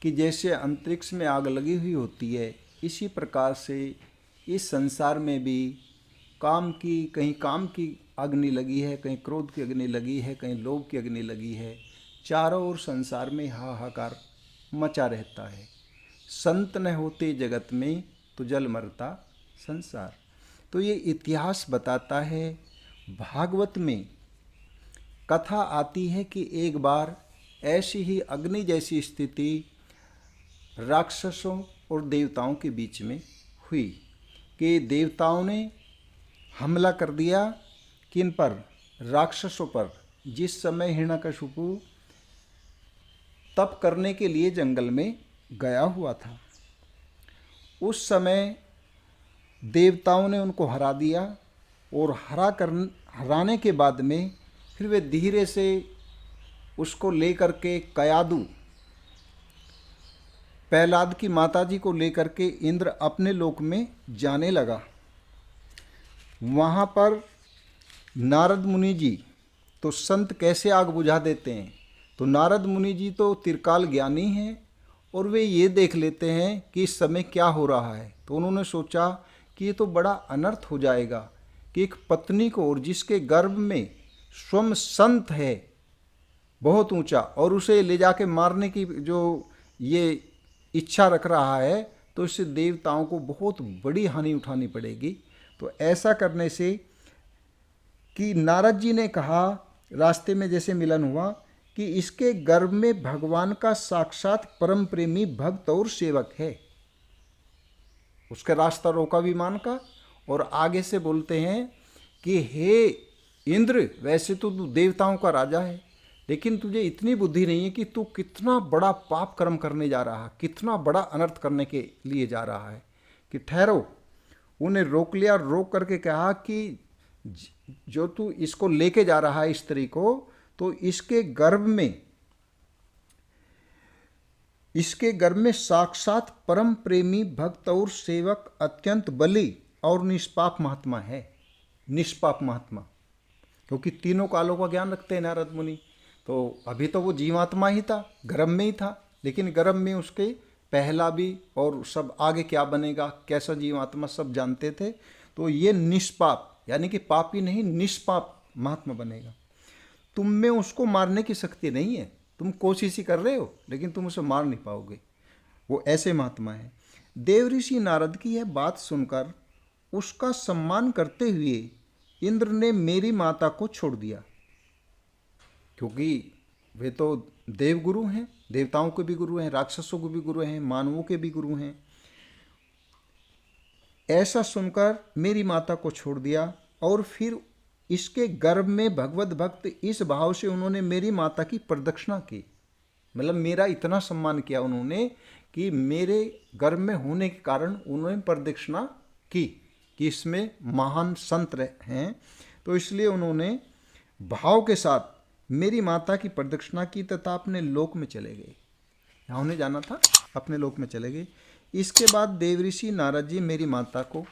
कि जैसे अंतरिक्ष में आग लगी हुई होती है, इसी प्रकार से इस संसार में भी कहीं काम की अग्नि लगी है, कहीं क्रोध की अग्नि लगी है, कहीं लोभ की अग्नि लगी है। चारों ओर संसार में हाहाकार मचा रहता है। संत न होते जगत में तो जल मरता संसार। तो ये इतिहास बताता है। भागवत में कथा आती है कि एक बार ऐसी ही अग्नि जैसी स्थिति राक्षसों और देवताओं के बीच में हुई कि देवताओं ने हमला कर दिया किन पर? राक्षसों पर। जिस समय हिरण्यकशिपु तप करने के लिए जंगल में गया हुआ था, उस समय देवताओं ने उनको हरा दिया और हराने के बाद में फिर वे धीरे से उसको लेकर के कयादु, प्रहलाद की माताजी को लेकर के इंद्र अपने लोक में जाने लगा। वहाँ पर नारद मुनि जी तो संत कैसे आग बुझा देते हैं, तो नारद मुनि जी तो त्रिकाल ज्ञानी हैं और वे ये देख लेते हैं कि इस समय क्या हो रहा है। तो उन्होंने सोचा कि ये तो बड़ा अनर्थ हो जाएगा कि एक पत्नी को, और जिसके गर्भ में स्वयं संत है बहुत ऊंचा, और उसे ले जाके मारने की जो ये इच्छा रख रहा है, तो इससे देवताओं को बहुत बड़ी हानि उठानी पड़ेगी। तो ऐसा करने से कि नारद जी ने कहा, रास्ते में जैसे मिलन हुआ, कि इसके गर्भ में भगवान का साक्षात परम प्रेमी भक्त और सेवक है। उसका रास्ता रोका विमान का, और आगे से बोलते हैं कि हे इंद्र, वैसे तो तू देवताओं का राजा है, लेकिन तुझे इतनी बुद्धि नहीं है कि तू कितना बड़ा पाप कर्म करने जा रहा है, कितना बड़ा अनर्थ करने के लिए जा रहा है, कि ठहरो। उन्हें रोक लिया, रोक करके कहा कि जो तू इसको लेके जा रहा है स्त्री को, तो इसके गर्भ में साक्षात परम प्रेमी भक्त और सेवक अत्यंत बली और निष्पाप महात्मा है। निष्पाप महात्मा, क्योंकि तीनों कालों का ज्ञान रखते हैं नारद मुनि। तो अभी तो वो जीवात्मा ही था, गर्भ में ही था, लेकिन गर्भ में उसके पहला भी और सब आगे क्या बनेगा, कैसा जीवात्मा, सब जानते थे। तो ये निष्पाप, यानी कि पापी नहीं, निष्पाप महात्मा बनेगा। तुम में उसको मारने की शक्ति नहीं है, तुम कोशिश ही कर रहे हो, लेकिन तुम उसे मार नहीं पाओगे। वो ऐसे महात्मा है। देव ऋषि नारद की यह बात सुनकर उसका सम्मान करते हुए इंद्र ने मेरी माता को छोड़ दिया, क्योंकि वे तो देवगुरु हैं, देवताओं के भी गुरु हैं, राक्षसों के भी गुरु हैं, मानवों के भी गुरु हैं। ऐसा सुनकर मेरी माता को छोड़ दिया, और फिर इसके गर्भ में भगवत भक्त इस भाव से उन्होंने मेरी माता की प्रदक्षिणा की। मतलब मेरा इतना सम्मान किया उन्होंने कि मेरे गर्भ में होने के कारण उन्होंने प्रदक्षिणा की कि इसमें महान संत हैं। तो इसलिए उन्होंने भाव के साथ मेरी माता की प्रदक्षिणा की तथा अपने लोक में चले गए। यहाँ उन्हें जाना था, अपने लोक में चले गए। इसके बाद देवऋषि नारद जी मेरी माता को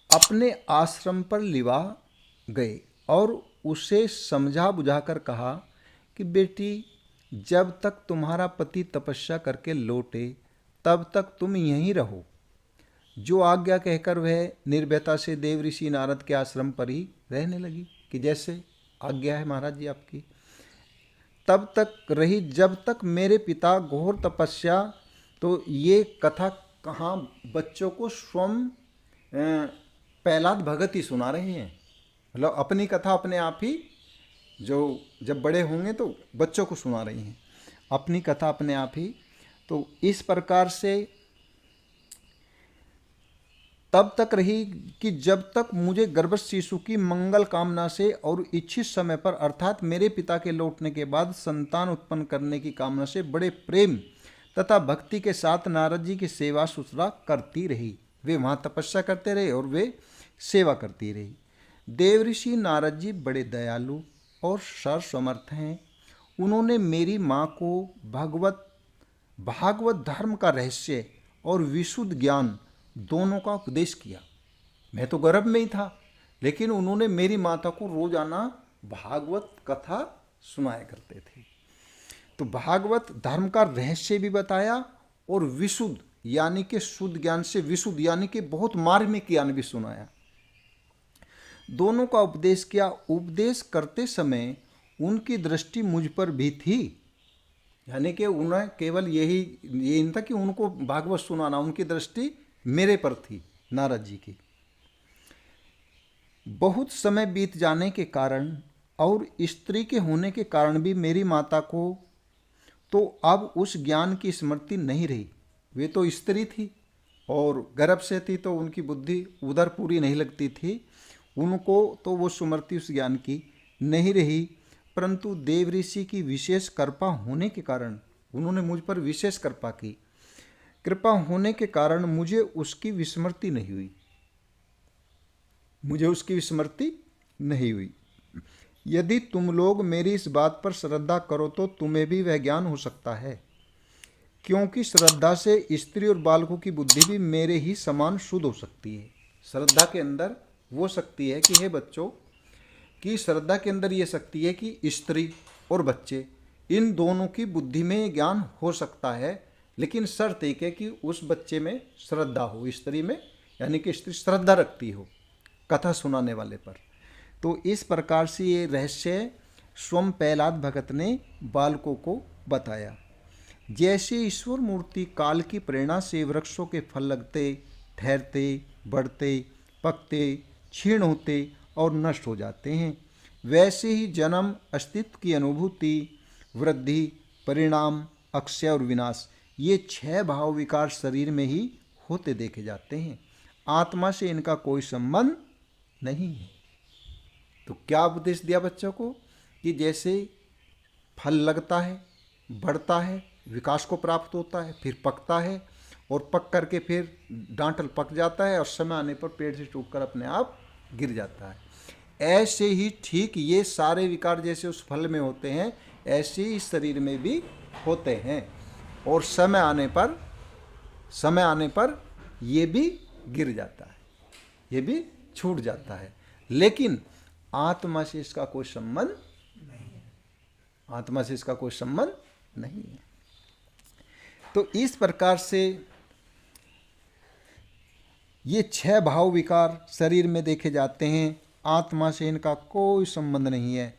अपने आश्रम पर लिवा गए और उसे समझा बुझाकर कहा कि बेटी, जब तक तुम्हारा पति तपस्या करके लौटे तब तक तुम यहीं रहो। जो आज्ञा कहकर वह निर्भयता से देवऋषि नारद के आश्रम पर ही रहने लगी कि जैसे आज्ञा है महाराज जी आपकी। तब तक रही जब तक मेरे पिता घोर तपस्या, तो ये कथा कहाँ बच्चों को स्वयं प्रहलाद भगत ही सुना रहे हैं। मतलब अपनी कथा अपने आप ही, जो जब बड़े होंगे तो बच्चों को सुना रही हैं अपनी कथा अपने आप ही। तो इस प्रकार से तब तक रही कि जब तक मुझे गर्भस्थ शिशु की मंगल कामना से और इच्छित समय पर, अर्थात मेरे पिता के लौटने के बाद संतान उत्पन्न करने की कामना से बड़े प्रेम तथा भक्ति के साथ नारद जी की सेवा सुश्रा करती रही। वे वहाँ तपस्या करते रहे और वे सेवा करती रही। देवऋषि नारद जी बड़े दयालु और सर्वसमर्थ हैं। उन्होंने मेरी माँ को भागवत धर्म का रहस्य और विशुद्ध ज्ञान दोनों का उपदेश किया। मैं तो गर्भ में ही था, लेकिन उन्होंने मेरी माता को रोजाना भागवत कथा सुनाया करते थे। तो भागवत धर्म का रहस्य भी बताया और विशुद्ध यानी कि शुद्ध ज्ञान से विशुद्ध यानी कि बहुत मार्मिक ज्ञान भी सुनाया। दोनों का उपदेश किया। उपदेश करते समय उनकी दृष्टि मुझ पर भी थी, यानी कि उन्हें केवल यही ये नहीं था कि उनको भागवत सुनाना, उनकी दृष्टि मेरे पर थी, नारद जी की। बहुत समय बीत जाने के कारण और स्त्री के होने के कारण भी मेरी माता को तो अब उस ज्ञान की स्मृति नहीं रही। वे तो स्त्री थी और गर्भ से थी, तो उनकी बुद्धि उधर पूरी नहीं लगती थी, उनको तो वो स्मृति उस ज्ञान की नहीं रही। परंतु देव ऋषि की विशेष कृपा होने के कारण, उन्होंने मुझ पर विशेष कृपा की, कृपा होने के कारण मुझे उसकी विस्मृति नहीं हुई, मुझे उसकी विस्मृति नहीं हुई। यदि तुम लोग मेरी इस बात पर श्रद्धा करो तो तुम्हें भी वह ज्ञान हो सकता है, क्योंकि श्रद्धा से स्त्री और बालकों की बुद्धि भी मेरे ही समान शुद्ध हो सकती है। श्रद्धा के अंदर वो शक्ति है कि हे बच्चों, कि श्रद्धा के अंदर ये शक्ति है कि स्त्री और बच्चे इन दोनों की बुद्धि में ज्ञान हो सकता है, लेकिन शर्त एक है कि उस बच्चे में श्रद्धा हो, स्त्री में, यानी कि स्त्री श्रद्धा रखती हो कथा सुनाने वाले पर। तो इस प्रकार से ये रहस्य स्वयं प्रहलाद भगत ने बालकों को बताया। जैसे ईश्वर मूर्ति काल की प्रेरणा से वृक्षों के फल लगते, ठहरते, बढ़ते, पकते, क्षीण होते और नष्ट हो जाते हैं, वैसे ही जन्म, अस्तित्व की अनुभूति, वृद्धि, परिणाम, अक्षय और विनाश, ये 6 भाव विकार शरीर में ही होते देखे जाते हैं। आत्मा से इनका कोई संबंध नहीं है। तो क्या उपदेश दिया बच्चों को कि जैसे फल लगता है, बढ़ता है, विकास को प्राप्त होता है, फिर पकता है और पक करके फिर डांठल पक जाता है और समय आने पर पेड़ से टूटकर अपने आप गिर जाता है। ऐसे ही ठीक ये सारे विकार जैसे उस फल में होते हैं, ऐसे ही शरीर में भी होते हैं और समय आने पर ये भी गिर जाता है, ये भी छूट जाता है, लेकिन आत्मा से इसका कोई संबंध नहीं है। आत्मा से इसका कोई संबंध नहीं है। तो इस प्रकार से ये 6 भाव विकार शरीर में देखे जाते हैं, आत्मा से इनका कोई संबंध नहीं है।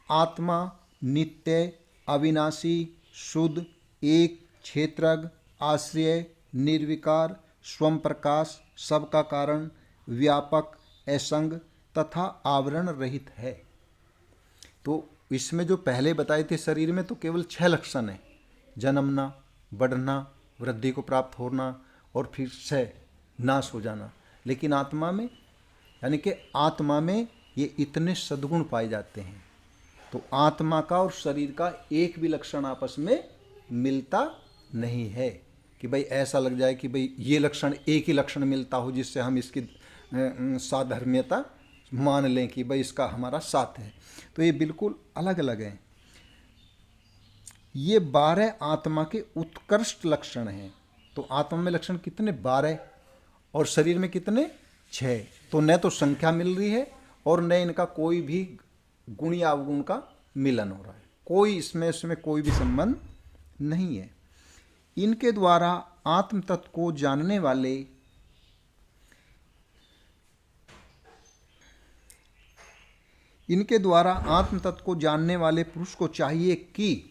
आत्मा नित्य, अविनाशी, शुद्ध, एक, क्षेत्रज्ञ, आश्रय, निर्विकार, स्वयं प्रकाश, सबका कारण, व्यापक, असंग तथा आवरण रहित है। तो इसमें जो पहले बताए थे शरीर में तो केवल 6 लक्षण हैं, जन्मना, बढ़ना, वृद्धि को प्राप्त होना और फिर से नाश हो जाना। लेकिन आत्मा में, यानी कि आत्मा में ये इतने सद्गुण पाए जाते हैं। तो आत्मा का और शरीर का एक भी लक्षण आपस में मिलता नहीं है कि भाई ऐसा लग जाए कि भाई ये लक्षण, एक ही लक्षण मिलता हो जिससे हम इसकी साधर्म्यता मान लें कि भाई इसका हमारा साथ है। तो ये बिल्कुल अलग अलग हैं। ये 12 आत्मा के उत्कृष्ट लक्षण हैं। तो आत्मा में लक्षण कितने? 12 और शरीर में कितने? 6। तो न तो संख्या मिल रही है और न इनका कोई भी गुण या अवगुण का मिलन हो रहा है, कोई इसमें कोई भी संबंध नहीं है। इनके द्वारा आत्म तत्व को जानने वाले पुरुष को चाहिए कि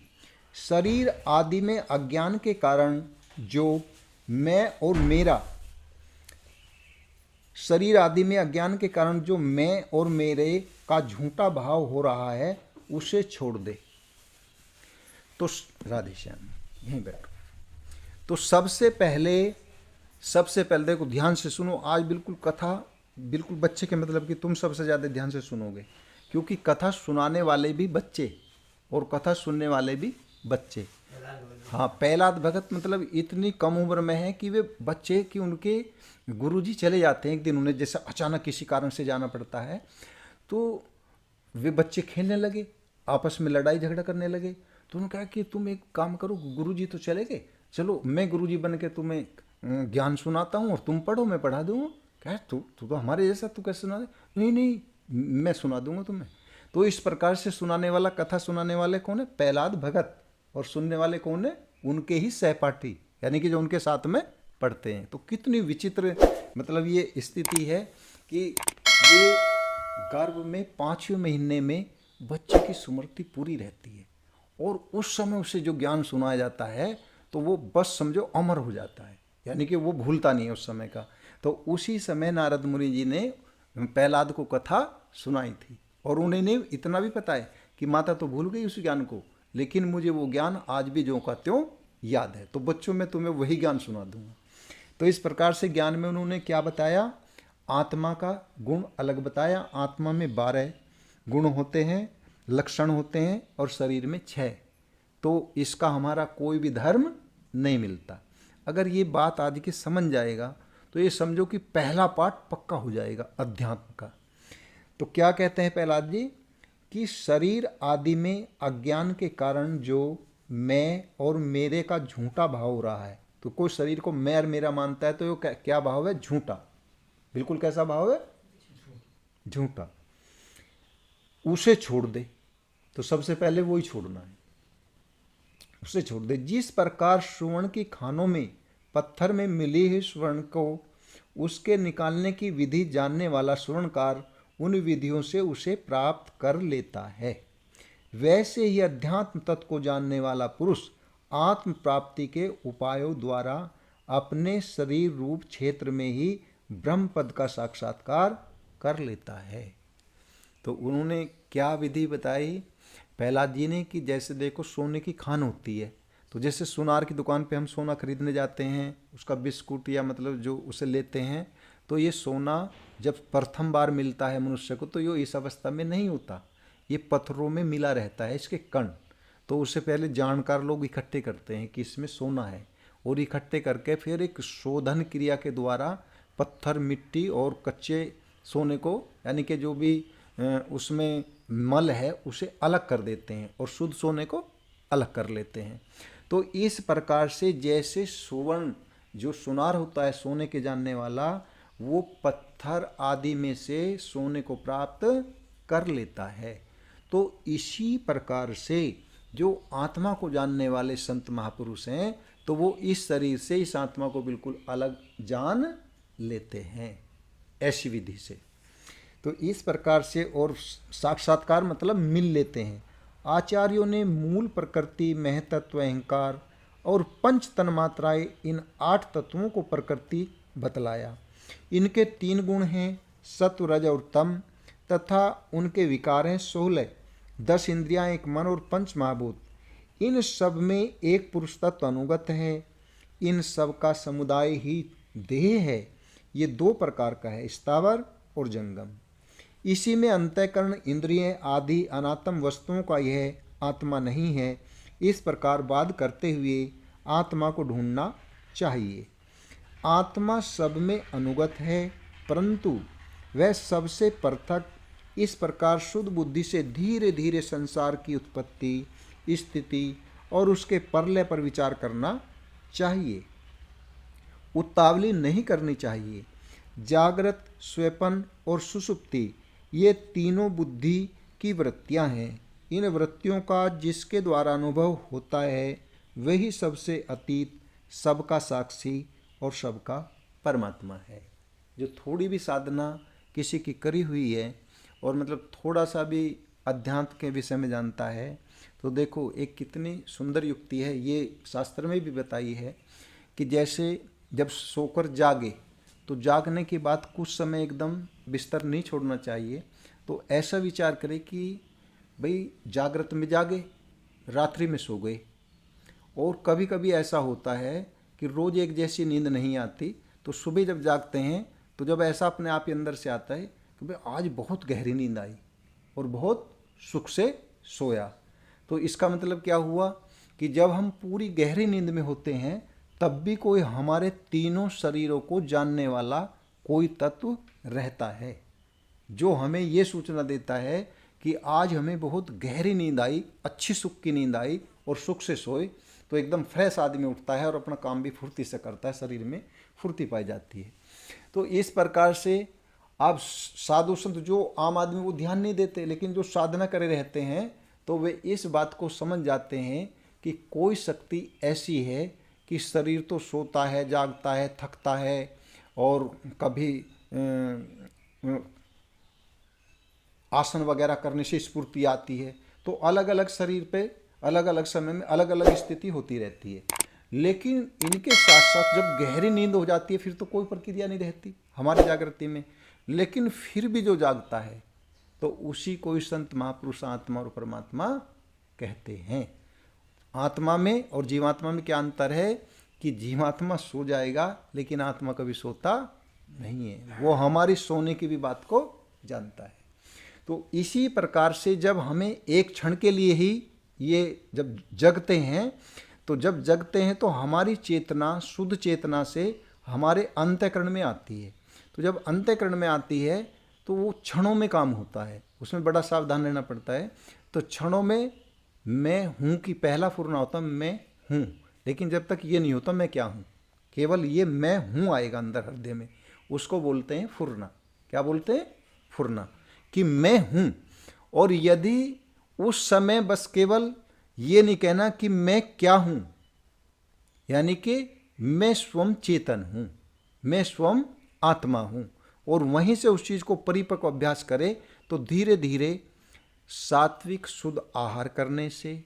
शरीर आदि में अज्ञान के कारण जो मैं और मेरे का झूठा भाव हो रहा है उसे छोड़ दे। तो राधे श्याम यहीं बैठो। तो सबसे पहले देखो, ध्यान से सुनो। आज बिल्कुल कथा बिल्कुल बच्चे के मतलब कि तुम सबसे ज़्यादा ध्यान से सुनोगे, क्योंकि कथा सुनाने वाले भी बच्चे और कथा सुनने वाले भी बच्चे। हाँ, प्रहलाद भगत मतलब इतनी कम उम्र में है कि वे बच्चे, कि उनके गुरुजी चले जाते हैं एक दिन, उन्हें जैसे अचानक किसी कारण से जाना पड़ता है, तो वे बच्चे खेलने लगे, आपस में लड़ाई झगड़ा करने लगे। तो उन्होंने कहा कि तुम एक काम करो, गुरुजी तो चले गए, चलो मैं गुरुजी बन के तुम्हें ज्ञान सुनाता हूँ और तुम पढ़ो, मैं पढ़ा दूँगा। क्या तू तो हमारे जैसा, तू कैसे सुना दे? नहीं, मैं सुना दूंगा तुम्हें। तो इस प्रकार से सुनाने वाला, कथा सुनाने वाले कौन है? प्रहलाद भगत। और सुनने वाले कौन है? उनके ही सहपाठी, यानी कि जो उनके साथ में पढ़ते हैं। तो कितनी विचित्र मतलब ये स्थिति है कि ये गर्भ में 5वें महीने में बच्चे की स्मृति पूरी रहती है और उस समय उसे जो ज्ञान सुनाया जाता है तो वो बस समझो अमर हो जाता है, यानी कि वो भूलता नहीं है उस समय का। तो उसी समय नारद मुनि जी ने प्रहलाद को कथा सुनाई थी और उन्हें इतना भी पता है कि माता तो भूल गई उस ज्ञान को, लेकिन मुझे वो ज्ञान आज भी ज्यों का त्यों याद है, तो बच्चों में तुम्हें वही ज्ञान सुना दूंगा। तो इस प्रकार से ज्ञान में उन्होंने क्या बताया? आत्मा का गुण अलग बताया। आत्मा में 12 गुण होते हैं, लक्षण होते हैं और शरीर में 6। तो इसका हमारा कोई भी धर्म नहीं मिलता। अगर ये बात आज की समझ जाएगा तो ये समझो कि पहला पाठ पक्का हो जाएगा अध्यात्म का। तो क्या कहते हैं प्रहलाद जी कि शरीर आदि में अज्ञान के कारण जो मैं और मेरे का झूठा भाव हो रहा है, तो कोई शरीर को मैं और मेरा मानता है तो ये क्या भाव है? झूठा। बिल्कुल कैसा भाव है? झूठा। उसे छोड़ दे। तो सबसे पहले वो ही छोड़ना है, उसे छोड़ दे। जिस प्रकार स्वर्ण की खानों में पत्थर में मिली हुई स्वर्ण को उसके निकालने की विधि जानने वाला स्वर्णकार उन विधियों से उसे प्राप्त कर लेता है, वैसे ही अध्यात्म तत्व को जानने वाला पुरुष आत्म प्राप्ति के उपायों द्वारा अपने शरीर रूप क्षेत्र में ही ब्रह्म पद का साक्षात्कार कर लेता है। तो उन्होंने क्या विधि बताई प्रहलाद जी ने कि जैसे देखो सोने की खान होती है, तो जैसे सोनार की दुकान पे हम सोना खरीदने जाते हैं, उसका बिस्कुट या मतलब जो उसे लेते हैं, तो ये सोना जब प्रथम बार मिलता है मनुष्य को तो ये इस अवस्था में नहीं होता, ये पत्थरों में मिला रहता है इसके कण। तो उससे पहले जानकार लोग इकट्ठे करते हैं कि इसमें सोना है और इकट्ठे करके फिर एक शोधन क्रिया के द्वारा पत्थर, मिट्टी और कच्चे सोने को यानी कि जो भी उसमें मल है उसे अलग कर देते हैं और शुद्ध सोने को अलग कर लेते हैं। तो इस प्रकार से जैसे सुवर्ण जो सुनार होता है सोने के जानने वाला, वो पत्थर आदि में से सोने को प्राप्त कर लेता है, तो इसी प्रकार से जो आत्मा को जानने वाले संत महापुरुष हैं तो वो इस शरीर से इस आत्मा को बिल्कुल अलग जान लेते हैं ऐसी विधि से। तो इस प्रकार से और साक्षात्कार मतलब मिल लेते हैं। आचार्यों ने मूल प्रकृति, महतत्व, अहंकार और पंच तन्मात्राएं इन 8 तत्वों को प्रकृति बतलाया। इनके 3 गुण हैं सत्व, रज और तम, तथा उनके विकार हैं 16, 10 इंद्रियां, 1 मन और 5 महाभूत। इन सब में एक पुरुष तत्व अनुगत है। इन सब का समुदाय ही देह है। ये 2 प्रकार का है, स्थावर और जंगम। इसी में अंतःकरण, इंद्रिय आदि अनात्म वस्तुओं का यह आत्मा नहीं है। इस प्रकार वाद करते हुए आत्मा को ढूंढना चाहिए। आत्मा सब में अनुगत है, परंतु वह सबसे पृथक। इस प्रकार शुद्ध बुद्धि से धीरे धीरे संसार की उत्पत्ति, स्थिति और उसके प्रलय पर विचार करना चाहिए। उतावली नहीं करनी चाहिए। जागृत, स्वप्न और सुषुप्ति ये तीनों बुद्धि की वृत्तियां हैं। इन वृत्तियों का जिसके द्वारा अनुभव होता है वही सबसे अतीत, सबका साक्षी और सबका परमात्मा है। जो थोड़ी भी साधना किसी की करी हुई है और मतलब थोड़ा सा भी अध्यात्म के विषय में जानता है, तो देखो एक कितनी सुंदर युक्ति है, ये शास्त्र में भी बताई है कि जैसे जब सोकर जागे तो जागने के बाद कुछ समय एकदम बिस्तर नहीं छोड़ना चाहिए। तो ऐसा विचार करें कि भाई जागृत में जागे, रात्रि में सो गए। और कभी कभी ऐसा होता है कि रोज़ एक जैसी नींद नहीं आती, तो सुबह जब जागते हैं तो जब ऐसा अपने आप ही अंदर से आता है कि भाई आज बहुत गहरी नींद आई और बहुत सुख से सोया, तो इसका मतलब क्या हुआ कि जब हम पूरी गहरी नींद में होते हैं तब भी कोई हमारे तीनों शरीरों को जानने वाला कोई तत्व रहता है जो हमें ये सूचना देता है कि आज हमें बहुत गहरी नींद आई, अच्छी सुख की नींद आई और सुख से सोए, तो एकदम फ्रेश आदमी उठता है और अपना काम भी फुर्ती से करता है, शरीर में फुर्ती पाई जाती है। तो इस प्रकार से आप साधु संत जो आम आदमी वो ध्यान नहीं देते, लेकिन जो साधना करे रहते हैं तो वे इस बात को समझ जाते हैं कि कोई शक्ति ऐसी है कि शरीर तो सोता है, जागता है, थकता है और कभी आसन वगैरह करने से स्फूर्ति आती है। तो अलग अलग शरीर पे अलग अलग समय में अलग अलग स्थिति होती रहती है। लेकिन इनके साथ साथ जब गहरी नींद हो जाती है फिर तो कोई प्रक्रिया नहीं रहती हमारी जागृति में। लेकिन फिर भी जो जागता है तो उसी को ही संत महापुरुष आत्मा और परमात्मा कहते हैं। आत्मा में और जीवात्मा में क्या अंतर है कि जीवात्मा सो जाएगा लेकिन आत्मा कभी सोता नहीं है, वो हमारी सोने की भी बात को जानता है। तो इसी प्रकार से जब हमें एक क्षण के लिए ही ये जब जगते हैं तो जब जगते हैं तो हमारी चेतना शुद्ध चेतना से हमारे अंतःकरण में आती है। तो जब अंतःकरण में आती है तो वो क्षणों में काम होता है, उसमें बड़ा सावधान रहना पड़ता है। तो क्षणों में मैं हूँ कि पहला फुरना होता मैं हूँ, लेकिन जब तक ये नहीं होता मैं क्या हूँ, केवल ये मैं हूँ आएगा अंदर हृदय में, उसको बोलते हैं फुरना। क्या बोलते हैं? फुरना, कि मैं हूँ। और यदि उस समय बस केवल ये नहीं कहना कि मैं क्या हूँ, यानी कि मैं स्वयं चेतन हूँ, मैं स्वयं आत्मा हूँ, और वहीं से उस चीज़ को परिपक्व अभ्यास करे तो धीरे धीरे सात्विक शुद्ध आहार करने से,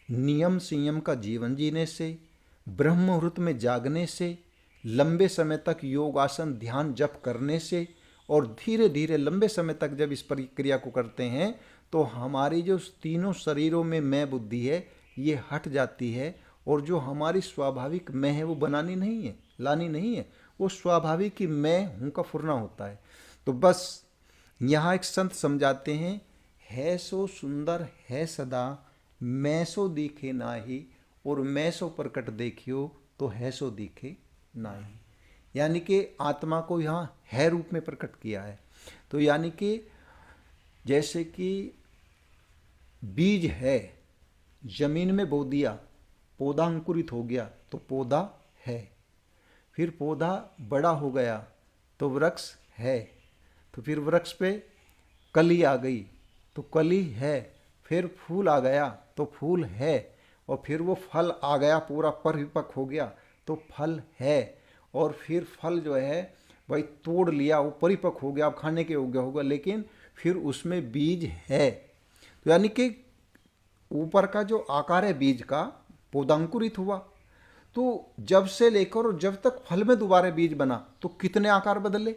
नियम संयम का जीवन जीने से, ब्रह्म मुहूर्त में जागने से, लंबे समय तक योगासन ध्यान जप करने से, और धीरे धीरे लंबे समय तक जब इस प्रक्रिया को करते हैं तो हमारी जो तीनों शरीरों में मैं बुद्धि है ये हट जाती है, और जो हमारी स्वाभाविक मैं है वो बनानी नहीं है, लानी नहीं है, वो स्वाभाविक ही मैं हूँ का फुरना होता है। तो बस यहाँ एक संत समझाते हैं, है सो सुंदर है सदा, मैं सो दिखे नाही, और मैं सो प्रकट देखियो तो है सो दिखे नाही। यानी कि आत्मा को यहाँ है रूप में प्रकट किया है। तो यानी कि जैसे कि बीज है, जमीन में बो दिया, पौधा अंकुरित हो गया तो पौधा है, फिर पौधा बड़ा हो गया तो वृक्ष है, तो फिर वृक्ष पे कली आ गई तो कली है, फिर फूल आ गया तो फूल है, और फिर वो फल आ गया पूरा परिपक्व हो गया तो फल है, और फिर फल जो है भाई तोड़ लिया वो परिपक्व हो गया, अब खाने के योग्य होगा, लेकिन फिर उसमें बीज है। तो यानी कि ऊपर का जो आकार है बीज का, पौधा अंकुरित हुआ, तो जब से लेकर और जब तक फल में दोबारा बीज बना तो कितने आकार बदले।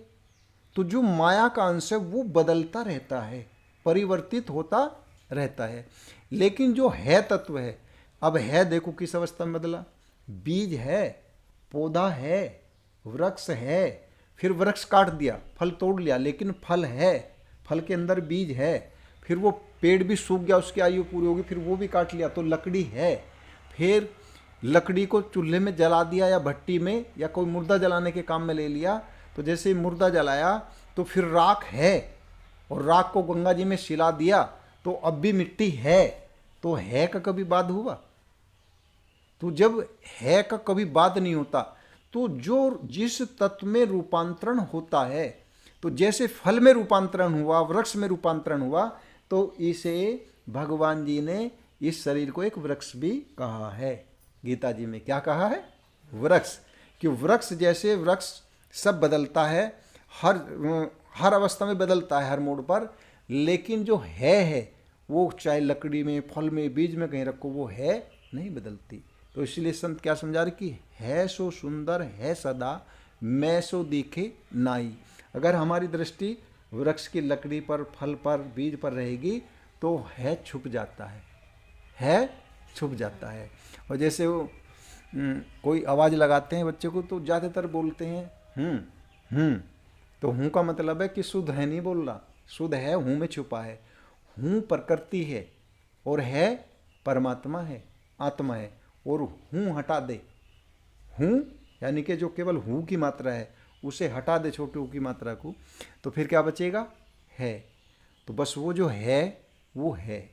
तो जो माया का अंश है वो बदलता रहता है, परिवर्तित होता रहता है। लेकिन जो है तत्व है, अब है देखो किस अवस्था में बदला, बीज है, पौधा है, वृक्ष है, फिर वृक्ष काट दिया, फल तोड़ लिया, लेकिन फल है, फल के अंदर बीज है, फिर वो पेड़ भी सूख गया, उसकी आयु पूरी होगी, फिर वो भी काट लिया तो लकड़ी है, फिर लकड़ी को चूल्हे में जला दिया या भट्टी में या कोई मुर्दा जलाने के काम में ले लिया, तो जैसे मुर्दा जलाया तो फिर राख है, और राख को गंगा जी में सिला दिया तो अब भी मिट्टी है। तो है का कभी बाद हुआ? तो जब है का कभी बाद नहीं होता, तो जो जिस तत्व में रूपांतरण होता है, तो जैसे फल में रूपांतरण हुआ, वृक्ष में रूपांतरण हुआ, तो इसे भगवान जी ने इस शरीर को एक वृक्ष भी कहा है। गीता जी में क्या कहा है? वृक्ष। कि वृक्ष जैसे वृक्ष सब बदलता है, हर अवस्था में बदलता है, हर मोड़ पर, लेकिन जो है वो चाहे लकड़ी में, फल में, बीज में कहीं रखो, वो है नहीं बदलती। तो इसलिए संत क्या समझा रहे कि है सो सुंदर है सदा, मैं सो दिखे नाई। अगर हमारी दृष्टि वृक्ष की लकड़ी पर, फल पर, बीज पर रहेगी तो है छुप जाता है छुप जाता है। और जैसे वो कोई आवाज़ लगाते हैं बच्चे को तो ज़्यादातर बोलते हैं तो हूँ का मतलब है कि शुद्ध है नहीं बोल रहा, शुद्ध है हूँ में छुपा है। हूँ प्रकृति है और है परमात्मा है, आत्मा है, और हूँ हटा दे, हूँ यानी कि जो केवल हूँ की मात्रा है उसे हटा दे, छोटे हूँ की मात्रा को, तो फिर क्या बचेगा? है। तो बस वो जो है वो है,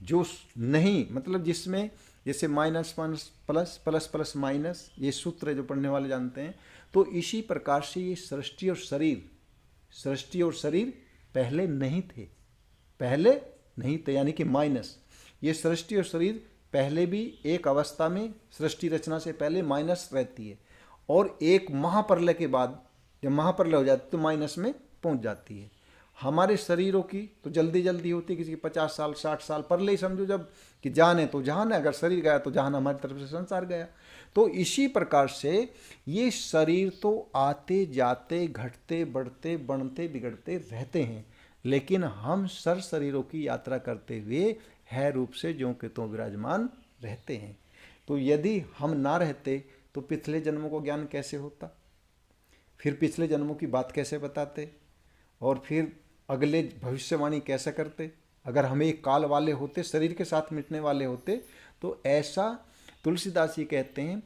जो नहीं मतलब जिसमें जैसे minus minus plus, plus plus minus, ये सूत्र जो पढ़ने वाले जानते हैं। तो इसी प्रकार से ये सृष्टि और शरीर पहले नहीं थे, यानी कि माइनस, ये सृष्टि और शरीर पहले भी एक अवस्था में सृष्टि रचना से पहले माइनस रहती है, और एक महाप्रलय के बाद जब महाप्रलय हो जाती तो माइनस में पहुंच जाती है। हमारे शरीरों की तो जल्दी जल्दी होती है, किसी की 50 साल 60 साल, प्रलय ही समझो जब कि जान है तो जहान है, अगर शरीर गया तो जहान हमारी तरफ से संसार गया। तो इसी प्रकार से ये शरीर तो आते जाते घटते बढ़ते बनते बिगड़ते रहते हैं, लेकिन हम सर शरीरों की यात्रा करते हुए है रूप से ज्यों के त्यों विराजमान रहते हैं। तो यदि हम ना रहते तो पिछले जन्मों को ज्ञान कैसे होता, फिर पिछले जन्मों की बात कैसे बताते, और फिर अगले भविष्यवाणी कैसे करते। अगर हम एक काल वाले होते, शरीर के साथ मिटने वाले होते, तो ऐसा तुलसीदास जी कहते हैं,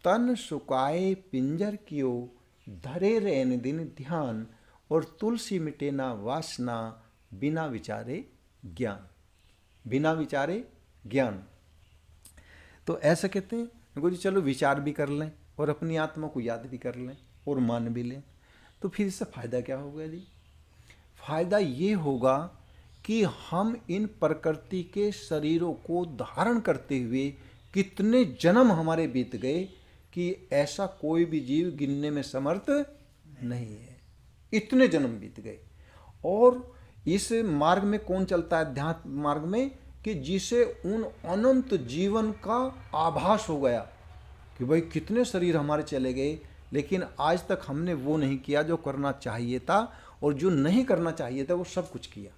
तन सुकाए पिंजर कियो धरे रैन दिन ध्यान, और तुलसी मिटे ना वासना बिना विचारे ज्ञान। बिना विचारे ज्ञान। तो ऐसा कहते हैं देखो जी, चलो विचार भी कर लें और अपनी आत्मा को याद भी कर लें और मान भी लें, तो फिर इससे फायदा क्या होगा जी? फायदा ये होगा कि हम इन प्रकृति के शरीरों को धारण करते हुए कितने जन्म हमारे बीत गए कि ऐसा कोई भी जीव गिनने में समर्थ नहीं है। इतने जन्म बीत गए। और इस मार्ग में कौन चलता है, अध्यात्म मार्ग में, कि जिसे उन अनंत जीवन का आभास हो गया कि भाई कितने शरीर हमारे चले गए, लेकिन आज तक हमने वो नहीं किया जो करना चाहिए था, और जो नहीं करना चाहिए था वो सब कुछ किया।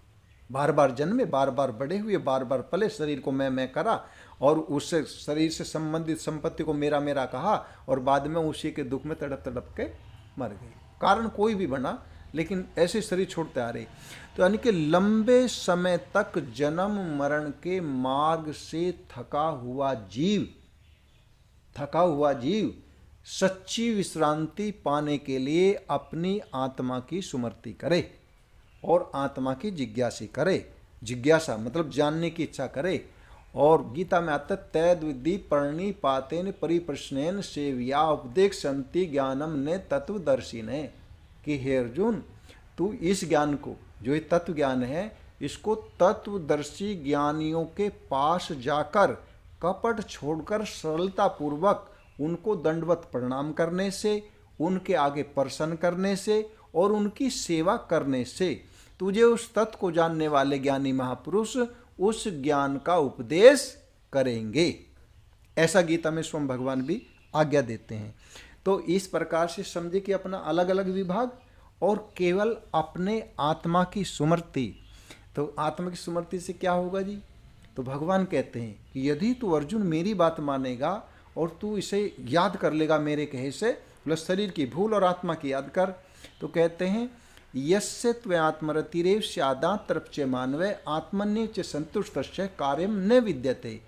बार बार जन्मे, बार बार बड़े हुए, बार बार पले, शरीर को मैं करा, और उससे शरीर से संबंधित संपत्ति को मेरा मेरा कहा, और बाद में उसी के दुख में तड़प तड़प के मर गए। कारण कोई भी बना, लेकिन ऐसे शरीर छोड़ते आ रहे। तो यानी कि लंबे समय तक जन्म मरण के मार्ग से थका हुआ जीव सच्ची विश्रांति पाने के लिए अपनी आत्मा की सुमृति करे और आत्मा की जिज्ञासा करे। जिज्ञासा मतलब जानने की इच्छा करे। और गीता में आता तैद विद्धि पर्णी पातेन परिप्रश्नेन सेव्या उपदेक्षन्ति ज्ञानम ने तत्वदर्शी ने, कि हे अर्जुन, तू इस ज्ञान को, जो ये तत्व ज्ञान है, इसको तत्वदर्शी ज्ञानियों के पास जाकर कपट छोड़कर सरलता पूर्वक उनको दंडवत प्रणाम करने से, उनके आगे प्रसन्न करने से और उनकी सेवा करने से तुझे उस तत्व को जानने वाले ज्ञानी महापुरुष उस ज्ञान का उपदेश करेंगे। ऐसा गीता में स्वयं भगवान भी आज्ञा देते हैं। तो इस प्रकार से समझे कि अपना अलग अलग विभाग और केवल अपने आत्मा की सुमृति। तो आत्मा की सुमृति से क्या होगा जी? तो भगवान कहते हैं कि यदि तू अर्जुन मेरी बात मानेगा और तू इसे याद कर लेगा मेरे कहे से, प्लस शरीर की भूल और आत्मा की याद कर, तो कहते हैं यस्य त्वयात्मरतिरेव स्यादात्रप्च मानवे आत्मन्य च संतुष्टस्य कार्यम न विद्यते।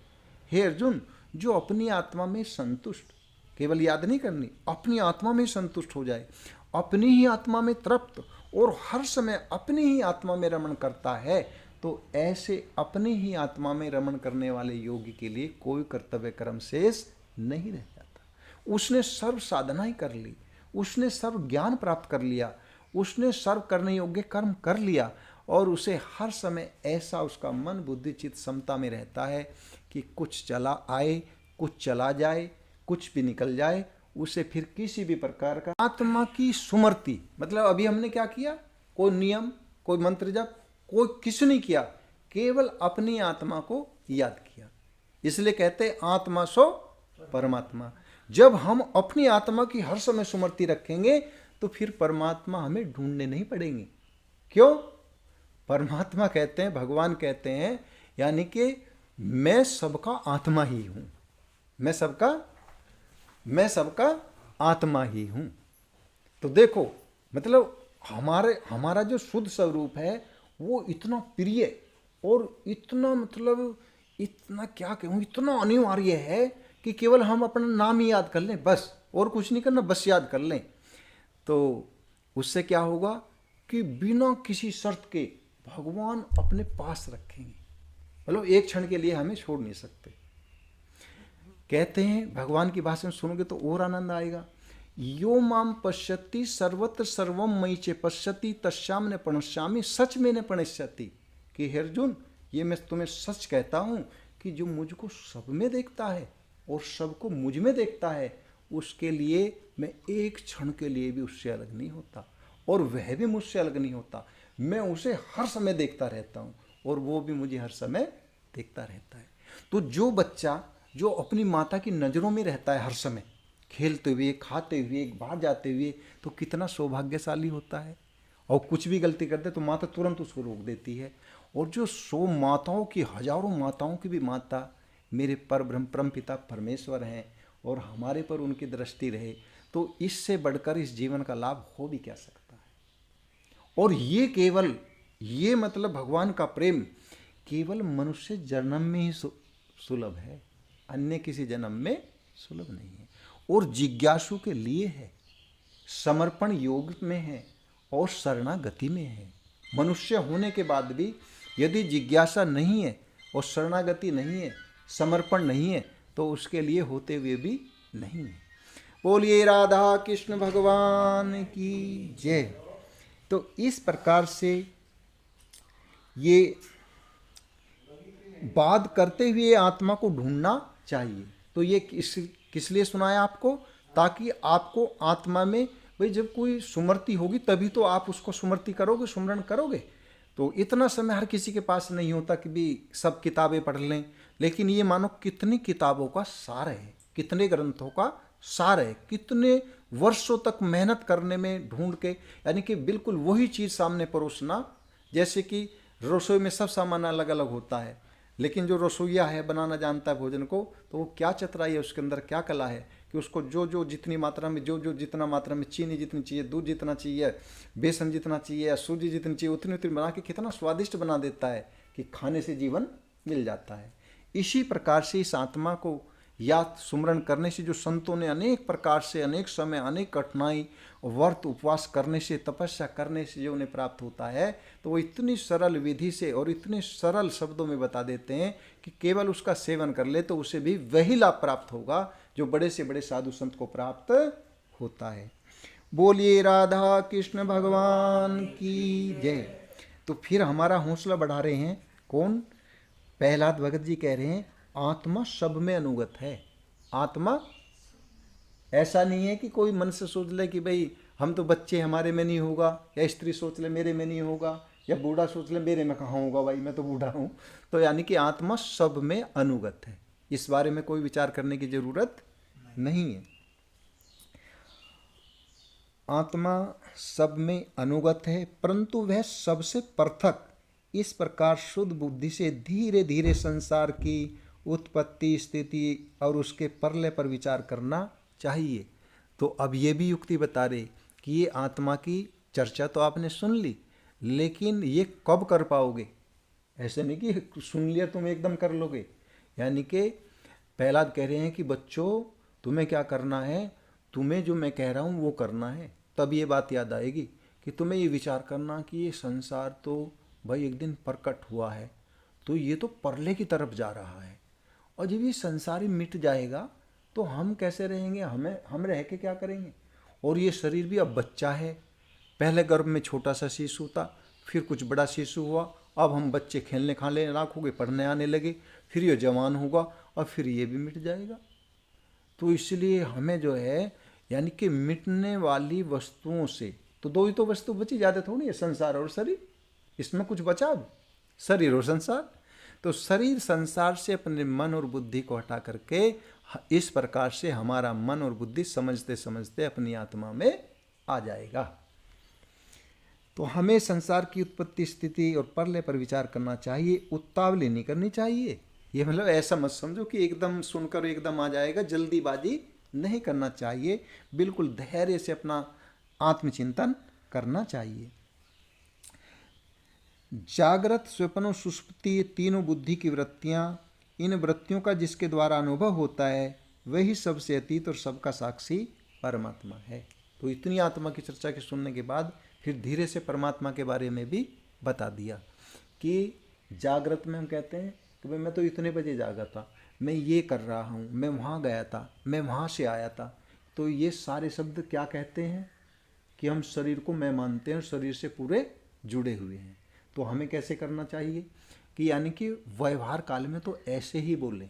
हे अर्जुन, जो अपनी आत्मा में संतुष्ट, केवल याद नहीं करनी, अपनी आत्मा में संतुष्ट हो जाए, अपनी ही आत्मा में तृप्त और हर समय अपनी ही आत्मा में रमण करता है, तो ऐसे अपनी ही आत्मा में रमण करने वाले योगी के लिए कोई कर्तव्य कर्म शेष नहीं रह जाता। उसने सर्व साधना ही कर ली, उसने सर्व ज्ञान प्राप्त कर लिया, उसने सर्व करने योग्य कर्म कर लिया, और उसे हर समय ऐसा उसका मन बुद्धि चित्त समता में रहता है कि कुछ चला आए, कुछ चला जाए, कुछ भी निकल जाए, उसे फिर किसी भी प्रकार का आत्मा की सुमृति, मतलब अभी हमने क्या किया, कोई नियम, कोई मंत्र जप, कोई किसी नहीं किया, केवल अपनी आत्मा को याद किया। इसलिए कहते आत्मा सो परमात्मा। जब हम अपनी आत्मा की हर समय सुमृति रखेंगे तो फिर परमात्मा हमें ढूंढने नहीं पड़ेंगे। क्यों? परमात्मा कहते हैं, भगवान कहते हैं, यानी कि मैं सबका आत्मा ही हूं, मैं सबका आत्मा ही हूं। तो देखो, मतलब हमारा जो शुद्ध स्वरूप है वो इतना प्रिय और इतना, मतलब इतना क्या कहूँ, इतना अनिवार्य है कि केवल हम अपना नाम ही याद कर लें, बस, और कुछ नहीं करना, बस याद कर लें, तो उससे क्या होगा कि बिना किसी शर्त के भगवान अपने पास रखेंगे। मतलब एक क्षण के लिए हमें छोड़ नहीं सकते। कहते हैं, भगवान की भाषा में सुनोगे तो और आनंद आएगा। यो माम पश्यति सर्वत्र सर्वम मयि च पश्यति तस्याम न प्रणश्यामि सच में न प्रणश्यति। कि हे अर्जुन, ये मैं तुम्हें सच कहता हूँ कि जो मुझको सब में देखता है और सबको मुझ में देखता है, उसके लिए मैं एक क्षण के लिए भी उससे अलग नहीं होता और वह भी मुझसे अलग नहीं होता। मैं उसे हर समय देखता रहता हूँ और वो भी मुझे हर समय देखता रहता है। तो जो बच्चा जो अपनी माता की नज़रों में रहता है हर समय, खेलते हुए, खाते हुए, बाहर जाते हुए, तो कितना सौभाग्यशाली होता है। और कुछ भी गलती करते तो माता तुरंत उसको रोक देती है। और जो 100 माताओं की, हजारों माताओं की भी माता मेरे परब्रह्म परम पिता परमेश्वर हैं और हमारे पर उनकी दृष्टि रहे, तो इससे बढ़कर इस जीवन का लाभ हो भी क्या सकता है। और ये केवल, ये मतलब भगवान का प्रेम केवल मनुष्य जन्म में ही सुलभ है, अन्य किसी जन्म में सुलभ नहीं है। और जिज्ञासु के लिए है, समर्पण योग में है और शरणागति में है। मनुष्य होने के बाद भी यदि जिज्ञासा नहीं है और शरणागति नहीं है, समर्पण नहीं है, तो उसके लिए होते हुए भी नहीं है। बोलिए राधा कृष्ण भगवान की जय। तो इस प्रकार से ये बात करते हुए आत्मा को ढूंढना चाहिए। तो ये किस लिए सुनाया आपको? ताकि आपको आत्मा में, भाई जब कोई सुमृति होगी तभी तो आप उसको सुमृति करोगे, सुमरण करोगे। तो इतना समय हर किसी के पास नहीं होता कि भी सब किताबें पढ़ लें, लेकिन ये मानो कितनी किताबों का सार है, कितने ग्रंथों का सार है, कितने वर्षों तक मेहनत करने में ढूंढ के, यानी कि बिल्कुल वही चीज़ सामने परोसना। जैसे कि रसोई में सब सामान अलग अलग होता है, लेकिन जो रसोईया है, बनाना जानता है भोजन को, तो वो क्या चतुराई है, उसके अंदर क्या कला है कि उसको जो जो जितनी मात्रा में, जो जो जितना मात्रा में चीनी जितनी चाहिए, दूध जितना चाहिए, बेसन जितना चाहिए या सूजी जितनी चाहिए, उतनी उतनी बना के कितना स्वादिष्ट बना देता है कि खाने से जीवन मिल जाता है। इसी प्रकार से इस आत्मा को याद सुमरण करने से, जो संतों ने अनेक प्रकार से, अनेक समय, अनेक कठिनाई, व्रत उपवास करने से, तपस्या करने से जो उन्हें प्राप्त होता है, तो वो इतनी सरल विधि से और इतने सरल शब्दों में बता देते हैं कि केवल उसका सेवन कर ले तो उसे भी वही लाभ प्राप्त होगा जो बड़े से बड़े साधु संत को प्राप्त होता है। बोलिए राधा कृष्ण भगवान की जय। तो फिर हमारा हौसला बढ़ा रहे हैं कौन? प्रहलाद भगत जी कह रहे हैं आत्मा सब में अनुगत है। आत्मा ऐसा नहीं है कि कोई मन से सोच ले कि भाई हम तो बच्चे, हमारे में नहीं होगा, या स्त्री सोच ले मेरे में नहीं होगा, या बूढ़ा सोच ले मेरे में कहाँ होगा, भाई मैं तो बूढ़ा हूँ। तो यानी कि आत्मा सब में अनुगत है, इस बारे में कोई विचार करने की जरूरत नहीं है। आत्मा सब में अनुगत है, परंतु वह सबसे पृथक इस प्रकार शुद्ध बुद्धि से धीरे धीरे संसार की उत्पत्ति, स्थिति और उसके प्रलय पर विचार करना चाहिए। तो अब ये भी युक्ति बता रहे कि ये आत्मा की चर्चा तो आपने सुन ली, लेकिन ये कब कर पाओगे? ऐसे नहीं कि सुन लिया तुम एकदम कर लोगे। यानी कि प्रहलाद कह रहे हैं कि बच्चों तुम्हें क्या करना है, तुम्हें जो मैं कह रहा हूँ वो करना है। तब ये बात याद आएगी कि तुम्हें ये विचार करना कि ये संसार तो भाई एक दिन प्रकट हुआ है, तो ये तो प्रलय की तरफ जा रहा है, और जब ये संसार ही मिट जाएगा तो हम कैसे रहेंगे, हम रह के क्या करेंगे। और ये शरीर भी अब बच्चा है, पहले गर्भ में छोटा सा शिशु था, फिर कुछ बड़ा शिशु हुआ, अब हम बच्चे खेलने खाने लायक हो गए, पढ़ने आने लगे, फिर ये जवान होगा और फिर ये भी मिट जाएगा। तो इसलिए हमें जो है, यानी कि मिटने वाली वस्तुओं से, तो दो ही तो वस्तु बची, ज़्यादा थोड़ी है, संसार और शरीर। इसमें कुछ बचा अब, शरीर और संसार। तो शरीर संसार से अपने मन और बुद्धि को हटा करके इस प्रकार से हमारा मन और बुद्धि समझते समझते अपनी आत्मा में आ जाएगा। तो हमें संसार की उत्पत्ति, स्थिति और प्रलय पर विचार करना चाहिए, उतावली नहीं करनी चाहिए। ये मतलब ऐसा मत समझो कि एकदम सुनकर एकदम आ जाएगा, जल्दीबाजी नहीं करना चाहिए। बिल्कुल धैर्य से अपना आत्मचिंतन करना चाहिए। जागृत, स्वप्न और सुषुप्ति, ये तीनों बुद्धि की वृत्तियाँ, इन वृत्तियों का जिसके द्वारा अनुभव होता है वही सबसे अतीत और सबका साक्षी परमात्मा है। तो इतनी आत्मा की चर्चा के सुनने के बाद फिर धीरे से परमात्मा के बारे में भी बता दिया कि जागृत में हम कहते हैं कि भाई मैं तो इतने बजे जागा था, मैं ये कर रहा हूँ, मैं वहाँ गया था, मैं वहाँ से आया था। तो ये सारे शब्द क्या कहते हैं कि हम शरीर को मैं मानते हैं और शरीर से पूरे जुड़े हुए हैं। तो हमें कैसे करना चाहिए कि यानी कि व्यवहार काल में तो ऐसे ही बोले,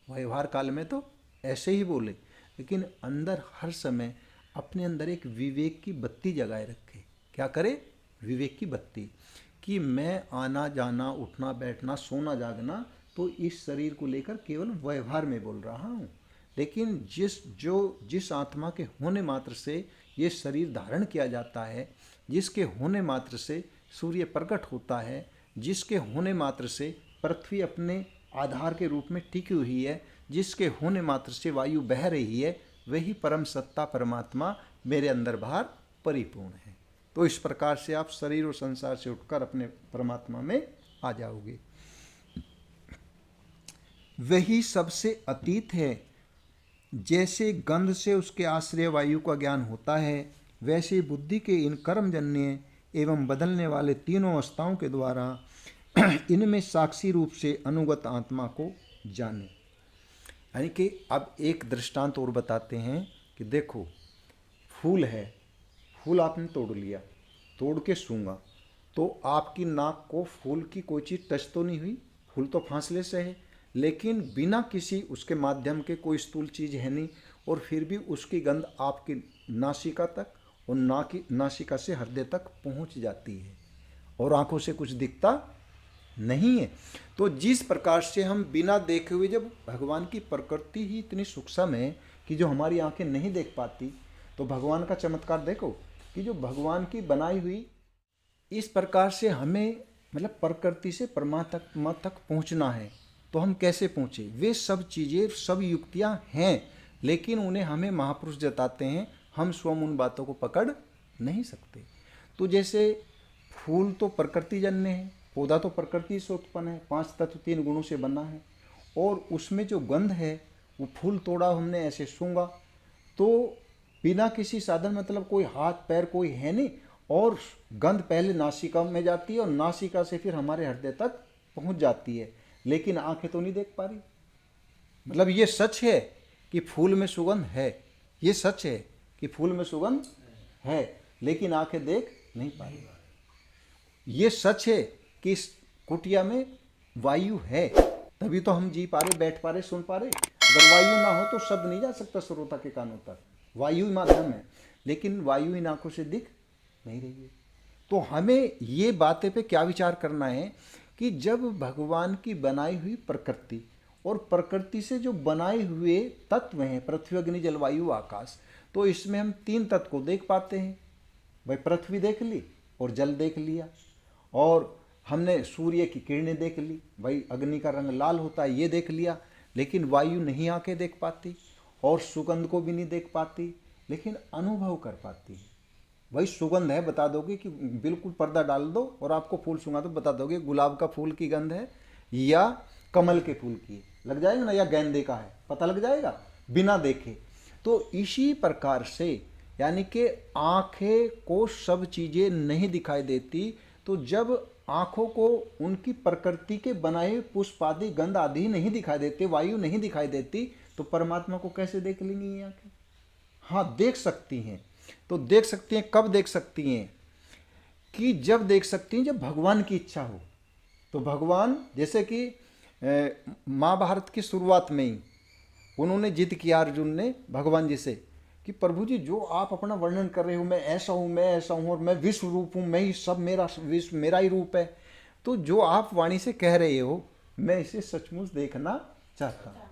व्यवहार काल में तो ऐसे ही बोले, लेकिन अंदर हर समय अपने अंदर एक विवेक की बत्ती जगाए रखे। क्या करे? विवेक की बत्ती, कि मैं आना जाना उठना बैठना सोना जागना तो इस शरीर को लेकर केवल व्यवहार में बोल रहा हूँ, लेकिन जिस आत्मा के होने मात्र से ये शरीर धारण किया जाता है, जिसके होने मात्र से सूर्य प्रकट होता है, जिसके होने मात्र से पृथ्वी अपने आधार के रूप में टिकी हुई है, जिसके होने मात्र से वायु बह रही है, वही परम सत्ता परमात्मा मेरे अंदर बाहर परिपूर्ण है। तो इस प्रकार से आप शरीर और संसार से उठकर अपने परमात्मा में आ जाओगे। वही सबसे अतीत है। जैसे गंध से उसके आश्रय वायु का ज्ञान होता है, वैसे बुद्धि के इन कर्मजन्य एवं बदलने वाले तीनों अवस्थाओं के द्वारा इनमें साक्षी रूप से अनुगत आत्मा को जाने। यानी कि अब एक दृष्टांत और बताते हैं कि देखो, फूल है, फूल आपने तोड़ लिया, तोड़ के सूंघा तो आपकी नाक को फूल की कोई चीज़ टच तो नहीं हुई, फूल तो फासले से है, लेकिन बिना किसी उसके माध्यम के कोई स्थूल चीज़ है नहीं, और फिर भी उसकी गंध आपकी नासिका तक और नासिका से हृदय तक पहुंच जाती है, और आंखों से कुछ दिखता नहीं है। तो जिस प्रकार से हम बिना देखे हुए, जब भगवान की प्रकृति ही इतनी सूक्ष्म है कि जो हमारी आंखें नहीं देख पाती, तो भगवान का चमत्कार देखो कि जो भगवान की बनाई हुई इस प्रकार से हमें मतलब प्रकृति से परमात्मा तक पहुंचना है, तो हम कैसे पहुँचे? वे सब चीज़ें, सब युक्तियाँ हैं, लेकिन उन्हें हमें महापुरुष जताते हैं, हम स्वयं उन बातों को पकड़ नहीं सकते। तो जैसे फूल तो प्रकृतिजन्य है, पौधा तो प्रकृति से उत्पन्न है, 5 तत्व 3 गुणों से बना है, और उसमें जो गंध है वो फूल तोड़ा हमने ऐसे सूंघा तो बिना किसी साधन, मतलब कोई हाथ पैर कोई है नहीं, और गंध पहले नासिका में जाती है और नासिका से फिर हमारे हृदय तक पहुंच जाती है, लेकिन आंखें तो नहीं देख पा रही। मतलब ये सच है कि फूल में सुगंध है, ये सच है कि फूल में सुगंध है, लेकिन आंखें देख नहीं पा रही। ये सच है कि इस कुटिया में वायु है, तभी तो हम जी पा रहे, बैठ पा रहे, सुन पा रहे। अगर वायु ना हो तो शब्द नहीं जा सकता श्रोता के कानों तक, वायु ही माध्यम है, लेकिन वायु इन आंखों से दिख नहीं रही है। तो हमें ये बातें पे क्या विचार करना है कि जब भगवान की बनाई हुई प्रकृति और प्रकृति से जो बनाए हुए तत्व हैं, पृथ्वी अग्नि जल वायु आकाश, तो इसमें हम 3 तत्व को देख पाते हैं। भाई पृथ्वी देख ली और जल देख लिया, और हमने सूर्य की किरणें देख ली, भाई अग्नि का रंग लाल होता है ये देख लिया, लेकिन वायु नहीं आंखें देख पाती और सुगंध को भी नहीं देख पाती, लेकिन अनुभव कर पाती है। भाई सुगंध है, बता दोगे कि बिल्कुल पर्दा डाल दो और आपको फूल सूंघा तो बता दोगे गुलाब का फूल की गंध है या कमल के फूल की, लग जाएगा ना, या गेंदे का है, पता लग जाएगा बिना देखे। तो इसी प्रकार से यानी कि आंखें को सब चीज़ें नहीं दिखाई देती, तो जब आंखों को उनकी प्रकृति के बनाए पुष्प आदि गंध आदि नहीं दिखाई देते, वायु नहीं दिखाई देती, तो परमात्मा को कैसे देख लेंगी ये आंखें? हाँ देख सकती हैं, तो देख सकती हैं, कब देख सकती हैं? कि जब देख सकती हैं जब भगवान की इच्छा हो। तो भगवान, जैसे कि महाभारत की शुरुआत में ही उन्होंने जिद किया अर्जुन ने भगवान जी से कि प्रभु जी जो आप अपना वर्णन कर रहे हो, मैं ऐसा हूँ, मैं ऐसा हूँ, और मैं विश्व रूप हूँ, मैं ही सब, मेरा विश्व मेरा ही रूप है, तो जो आप वाणी से कह रहे हो मैं इसे सचमुच देखना चाहता हूँ।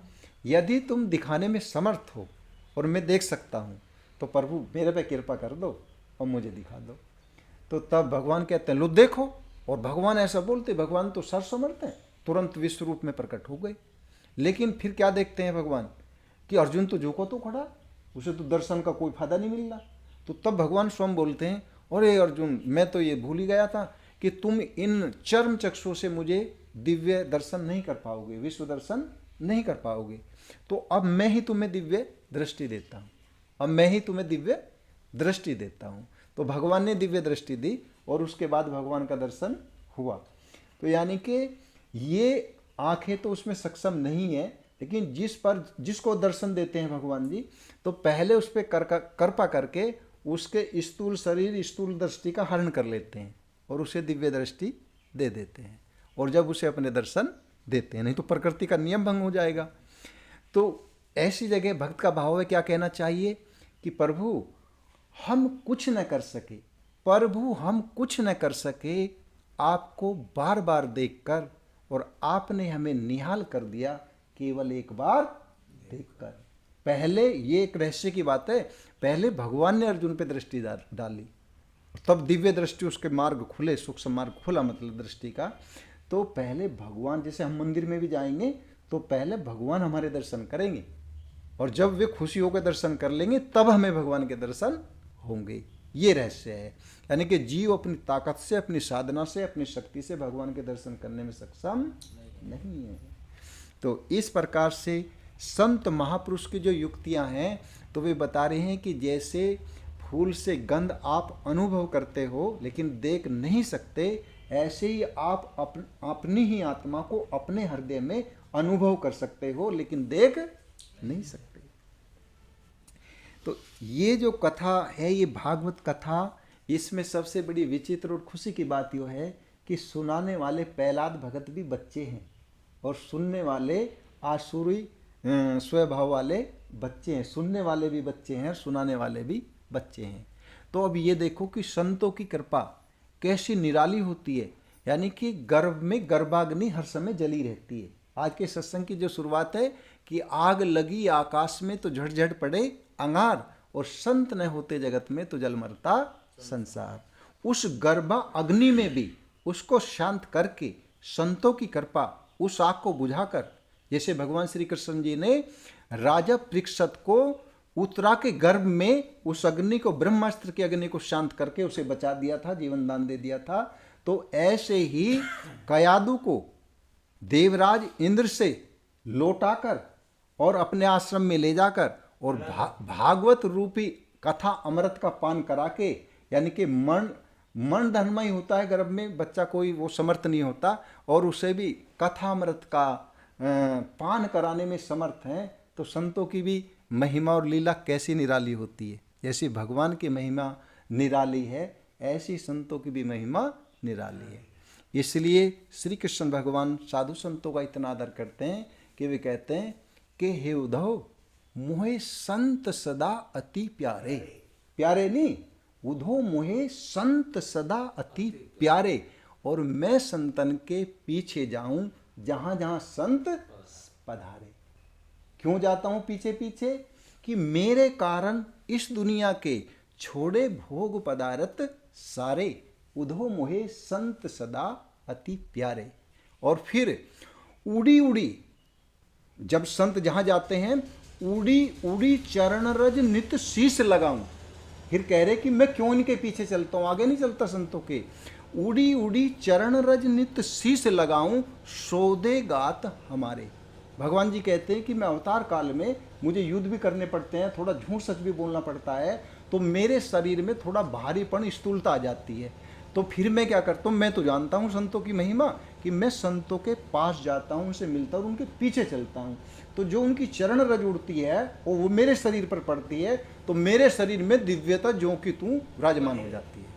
यदि तुम दिखाने में समर्थ हो और मैं देख सकता हूँ, तो प्रभु मेरे पे कृपा कर दो और मुझे दिखा दो। तो तब भगवान कहते हैं लो देखो, और भगवान ऐसा बोलते, भगवान तो सर्वसमर्थ हैं, तुरंत विश्व रूप में प्रकट हो गए। लेकिन फिर क्या देखते हैं भगवान कि अर्जुन तो झुको तो खड़ा, उसे तो दर्शन का कोई फायदा नहीं मिल रहा। तो तब भगवान स्वयं बोलते हैं, अरे अर्जुन मैं तो ये भूल ही गया था कि तुम इन चर्म चक्षुओं से मुझे दिव्य दर्शन नहीं कर पाओगे, विश्व दर्शन नहीं कर पाओगे, तो अब मैं ही तुम्हें दिव्य दृष्टि देता हूँ, अब मैं ही तुम्हें दिव्य दृष्टि देता हूँ। तो भगवान ने दिव्य दृष्टि दी और उसके बाद भगवान का दर्शन हुआ। तो यानी कि ये आंखें तो उसमें सक्षम नहीं है, लेकिन जिसको दर्शन देते हैं भगवान जी, तो पहले उस पर कृपा करके उसके स्थूल शरीर, स्थूल दृष्टि का हरण कर लेते हैं और उसे दिव्य दृष्टि दे देते हैं, और जब उसे अपने दर्शन देते हैं, नहीं तो प्रकृति का नियम भंग हो जाएगा। तो ऐसी जगह भक्त का भाव है क्या कहना चाहिए कि प्रभु हम कुछ न कर सके, प्रभु हम कुछ न कर सके, आपको बार बार देखकर, और आपने हमें निहाल कर दिया केवल एक बार देखकर। पहले ये एक रहस्य की बात है, पहले भगवान ने अर्जुन पे दृष्टि डाली, तब दिव्य दृष्टि उसके मार्ग खुले, सूक्ष्म मार्ग खुला मतलब दृष्टि का। तो पहले भगवान, जैसे हम मंदिर में भी जाएंगे तो पहले भगवान हमारे दर्शन करेंगे, और जब वे खुशी होकर दर्शन कर लेंगे तब हमें भगवान के दर्शन होंगे। ये रहस्य है, यानी कि जीव अपनी ताकत से, अपनी साधना से, अपनी शक्ति से भगवान के दर्शन करने में सक्षम नहीं है। तो इस प्रकार से संत महापुरुष की जो युक्तियां हैं, तो वे बता रहे हैं कि जैसे फूल से गंध आप अनुभव करते हो लेकिन देख नहीं सकते, ऐसे ही आप अपनी ही आत्मा को अपने हृदय में अनुभव कर सकते हो लेकिन देख नहीं सकते। तो ये जो कथा है, ये भागवत कथा, इसमें सबसे बड़ी विचित्र और खुशी की बात यह है कि सुनाने वाले प्रहलाद भगत भी बच्चे हैं और सुनने वाले आसुरी स्वभाव वाले बच्चे हैं। सुनने वाले भी बच्चे हैं और सुनाने वाले भी बच्चे हैं। तो अब ये देखो कि संतों की कृपा कैसी निराली होती है, यानी कि गर्भ में गर्भाग्नि हर समय जली रहती है। आज के सत्संग की जो शुरुआत है कि आग लगी आकाश में तो झट पड़े अंगार, और संत न होते जगत में तो जल मरता संसार। उस गर्भा अग्नि में भी उसको शांत करके संतों की कृपा उस आग को बुझाकर, जैसे भगवान श्री कृष्ण जी ने राजा परीक्षित को उत्तरा के गर्भ में उस अग्नि को, ब्रह्मास्त्र की अग्नि को शांत करके उसे बचा दिया था, जीवन दान दे दिया था। तो ऐसे ही कयादु को देवराज इंद्र से लौटाकर और अपने आश्रम में ले जाकर और भागवत रूपी कथा अमृत का पान करा के, यानी कि मन धर्ममय होता है गर्भ में बच्चा, कोई वो समर्थ नहीं होता, और उसे भी कथा अमृत का पान कराने में समर्थ हैं। तो संतों की भी महिमा और लीला कैसी निराली होती है। जैसी भगवान की महिमा निराली है, ऐसी संतों की भी महिमा निराली है। इसलिए श्री कृष्ण भगवान साधु संतों का इतना आदर करते हैं कि वे कहते हैं कि हे उद्धव, मोहे संत सदा अति प्यारे। प्यारे नहीं, उद्धव मोहे संत सदा अति प्यारे, और मैं संतन के पीछे जाऊं जहां जहां संत पधारे। क्यों जाता हूं पीछे पीछे? कि मेरे कारण इस दुनिया के छोड़े भोग पदार्थ सारे, उद्धव मोहे संत सदा अति प्यारे। और फिर उड़ी उड़ी, जब संत जहां जाते हैं, उड़ी उड़ी चरण रज नित शीश लगाऊं। फिर कह रहे कि मैं क्यों इनके पीछे चलता हूं, आगे नहीं चलता संतों के। उड़ी उड़ी चरण रज नित शीश लगाऊं, सौदे गात हमारे। भगवान जी कहते हैं कि मैं अवतार काल में मुझे युद्ध भी करने पड़ते हैं, थोड़ा झूठ सच भी बोलना पड़ता है, तो मेरे शरीर में थोड़ा भारीपन, स्थूलता आ जाती है। तो फिर मैं क्या करता हूँ, मैं तो जानता हूँ संतों की महिमा कि मैं संतों के पास जाता हूँ, उनसे मिलता हूँ, उनके पीछे चलता हूँ। तो जो उनकी चरण रज उड़ती है वो मेरे शरीर पर पड़ती है, तो मेरे शरीर में दिव्यता जो कि तू विराजमान हो जाती है।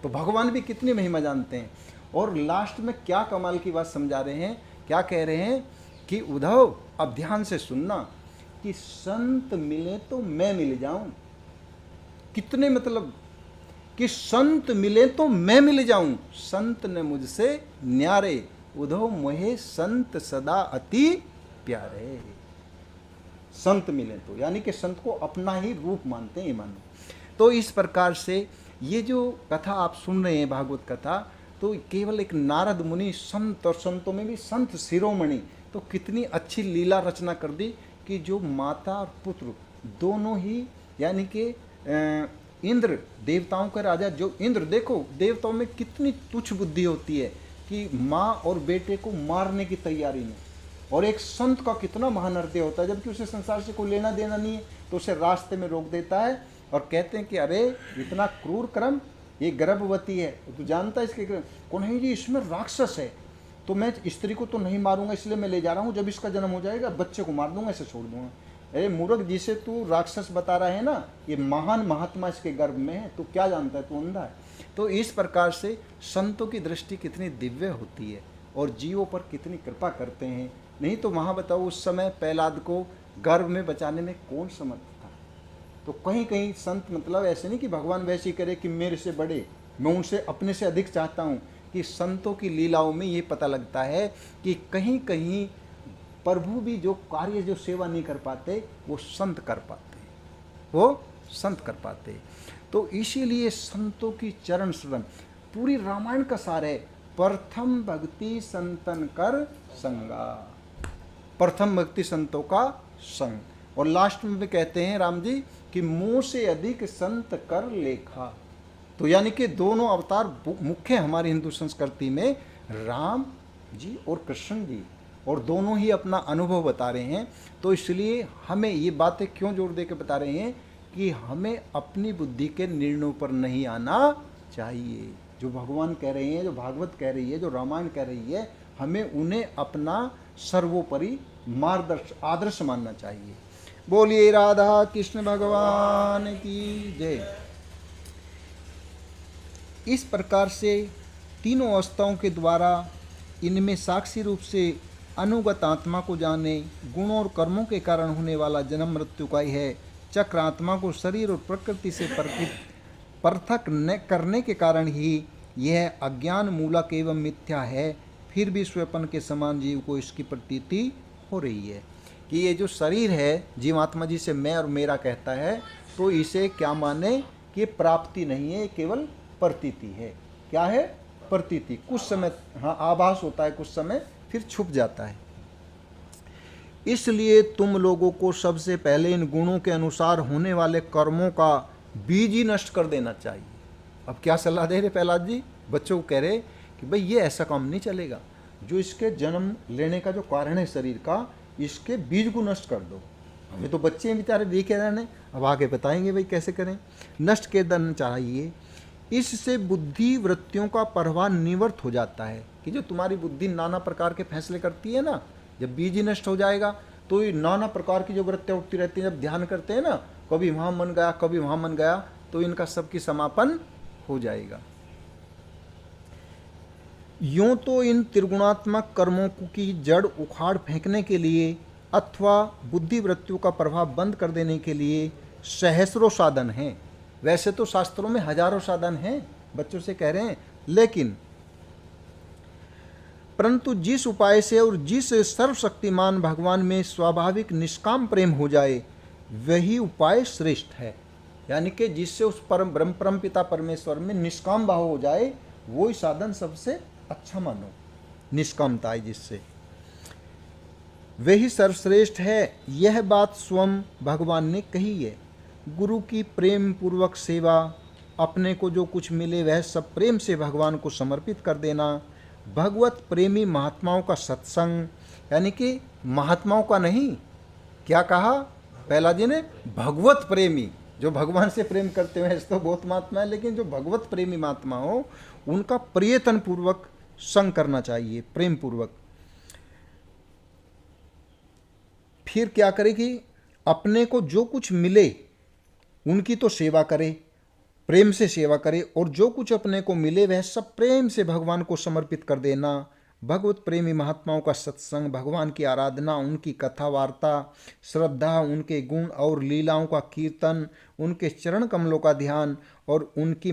तो भगवान भी कितनी महिमा जानते हैं। और लास्ट में क्या कमाल की बात समझा रहे हैं, क्या कह रहे हैं कि उद्धव अब ध्यान से सुनना, कि संत मिले तो मैं मिल जाऊं। कितने मतलब कि संत मिले तो मैं मिल जाऊं, संत ने मुझसे न्यारे, उद्धव मोहे संत सदा अति प्यारे। संत मिले तो, यानी कि संत को अपना ही रूप मानते हैं, मानो। तो इस प्रकार से ये जो कथा आप सुन रहे हैं, भागवत कथा, तो केवल एक नारद मुनि संत, और संतों में भी संत शिरोमणि, तो कितनी अच्छी लीला रचना कर दी कि जो माता और पुत्र दोनों ही, यानी कि इंद्र, देवताओं का राजा जो इंद्र, देखो देवताओं में कितनी तुच्छ बुद्धि होती है कि माँ और बेटे को मारने की तैयारी में, और एक संत का कितना महान हृदय होता है, जबकि उसे संसार से कोई लेना देना नहीं है, तो उसे रास्ते में रोक देता है और कहते हैं कि अरे इतना क्रूर कर्म, ये गर्भवती है, तो जानता है इसके को नहीं जी, इसमें राक्षस है, तो मैं स्त्री को तो नहीं मारूंगा, इसलिए मैं ले जा रहा हूँ, जब इसका जन्म हो जाएगा बच्चे को मार दूंगा, इसे छोड़ दूंगा। अरे मूर्ख, जिसे तू राक्षस बता रहा है ना, ये महान महात्मा इसके गर्भ में है, तू क्या जानता है, तू अंधा है। तो इस प्रकार से संतों की दृष्टि कितनी दिव्य होती है। और जीवों पर कितनी कृपा करते हैं। नहीं तो वहाँ बताओ उस समय प्रहलाद को गर्भ में बचाने में कौन समर्थ था। तो कहीं कहीं संत मतलब ऐसे नहीं कि भगवान वैसे ही करे कि मेरे से बड़े, मैं उनसे अपने से अधिक चाहता हूँ, कि संतों की लीलाओं में ये पता लगता है कि कहीं कहीं प्रभु भी जो कार्य जो सेवा नहीं कर पाते वो संत कर पाते, वो संत कर पाते। तो इसीलिए संतों की चरण शरण, पूरी रामायण का सार है, प्रथम भक्ति संतन कर संगा, प्रथम भक्ति संतों का संग। और लास्ट में भी कहते हैं राम जी कि मुँह से अधिक संत कर लेखा। तो यानी कि दोनों अवतार मुख्य हमारी हिंदू संस्कृति में राम जी और कृष्ण जी, और दोनों ही अपना अनुभव बता रहे हैं। तो इसलिए हमें ये बातें क्यों जोर दे के बता रहे हैं कि हमें अपनी बुद्धि के निर्णयों पर नहीं आना चाहिए। जो भगवान कह रहे हैं, जो भागवत कह रही है, जो रामायण कह रही है, हमें उन्हें अपना सर्वोपरि मार्गदर्श आदर्श मानना चाहिए। बोलिए राधा कृष्ण भगवान की जय। इस प्रकार से तीनों अवस्थाओं के द्वारा इनमें साक्षी रूप से अनुगत आत्मा को जाने, गुणों और कर्मों के कारण होने वाला जन्म मृत्यु का ही है। चक्र आत्मा को शरीर और प्रकृति से पृथक न करने के कारण ही यह अज्ञान मूलक एवं मिथ्या है। फिर भी स्वयं के समान जीव को इसकी प्रतीति हो रही है कि ये जो शरीर है, जीवात्मा जी से मैं और मेरा कहता है, तो इसे क्या माने कि प्राप्ति नहीं है, केवल प्रतीति है। क्या है? प्रतीति। कुछ समय हाँ आभास होता है, कुछ समय फिर छुप जाता है। इसलिए तुम लोगों को सबसे पहले इन गुणों के अनुसार होने वाले कर्मों का बीज ही नष्ट कर देना चाहिए। अब क्या सलाह दे रहे प्रहलाद जी? बच्चों को कह रहे कि भाई ये ऐसा काम नहीं चलेगा, जो इसके जन्म लेने का जो कारण है शरीर का, इसके बीज को नष्ट कर दो। हमें तो बच्चे हैं बेचारे, देखे रहने, अब आगे बताएंगे भाई कैसे करें। नष्ट कर देना चाहिए। इससे बुद्धि वृत्तियों का प्रवाह निवृत्त हो जाता है कि जो तुम्हारी बुद्धि नाना प्रकार के फैसले करती है ना, जब बीज ही नष्ट हो जाएगा तो ये नाना प्रकार की जो वृत्तियाँ उठती रहती हैं, जब ध्यान करते हैं ना, कभी वहाँ मन गया कभी वहाँ मन गया, तो इनका सबकी समापन हो जाएगा। यूं तो इन त्रिगुणात्मक कर्मों की जड़ उखाड़ फेंकने के लिए अथवा बुद्धि वृत्तियों का प्रभाव बंद कर देने के लिए सहस्रों साधन हैं। वैसे तो शास्त्रों में हजारों साधन हैं, बच्चों से कह रहे हैं, लेकिन परंतु जिस उपाय से और जिस सर्वशक्तिमान भगवान में स्वाभाविक निष्काम प्रेम हो जाए, वही उपाय श्रेष्ठ है। यानी कि जिससे उस परम पिता परमेश्वर में निष्काम भाव हो जाए, वही साधन सबसे अच्छा मानो। निष्कामता है जिससे, वही सर्वश्रेष्ठ है। यह बात स्वयं भगवान ने कही है। गुरु की प्रेम पूर्वक सेवा, अपने को जो कुछ मिले वह सब प्रेम से भगवान को समर्पित कर देना, भगवत प्रेमी महात्माओं का सत्संग, यानी कि महात्माओं का नहीं, क्या कहा प्रहलाद जी ने? भगवत प्रेमी, जो भगवान से प्रेम करते हुए ऐसे तो बहुत महात्मा है, लेकिन जो भगवत प्रेमी महात्मा हो उनका प्रयत्न पूर्वक संग करना चाहिए, प्रेम पूर्वक। फिर क्या करे कि अपने को जो कुछ मिले उनकी तो सेवा करे, प्रेम से सेवा करे, और जो कुछ अपने को मिले वह सब प्रेम से भगवान को समर्पित कर देना। भगवत प्रेमी महात्माओं का सत्संग, भगवान की आराधना, उनकी कथा वार्ता, श्रद्धा, उनके गुण और लीलाओं का कीर्तन, उनके चरण कमलों का ध्यान और उनकी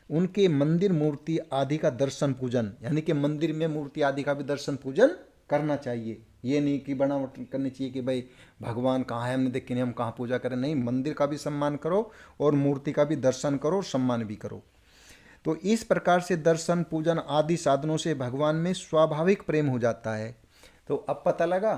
उनके मंदिर मूर्ति आदि का दर्शन पूजन, यानी कि मंदिर में मूर्ति आदि का भी दर्शन पूजन करना चाहिए। ये नहीं कि बनावट करनी चाहिए कि भाई भगवान कहाँ है, हमने देखे नहीं, हम कहाँ पूजा करें। नहीं, मंदिर का भी सम्मान करो और मूर्ति का भी दर्शन करो और सम्मान भी करो। तो इस प्रकार से दर्शन पूजन आदि साधनों से भगवान में स्वाभाविक प्रेम हो जाता है। तो अब पता लगा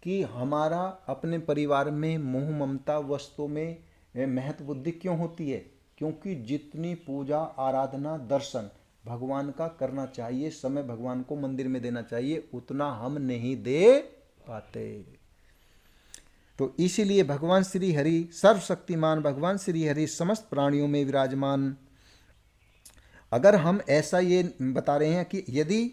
कि हमारा अपने परिवार में मोह ममता वस्तु में महत्व बुद्धि क्यों होती है। क्योंकि जितनी पूजा आराधना दर्शन भगवान का करना चाहिए, समय भगवान को मंदिर में देना चाहिए, उतना हम नहीं दे पाते। तो इसीलिए भगवान श्री हरि सर्वशक्तिमान भगवान श्री हरि समस्त प्राणियों में विराजमान। अगर हम ऐसा ये बता रहे हैं कि यदि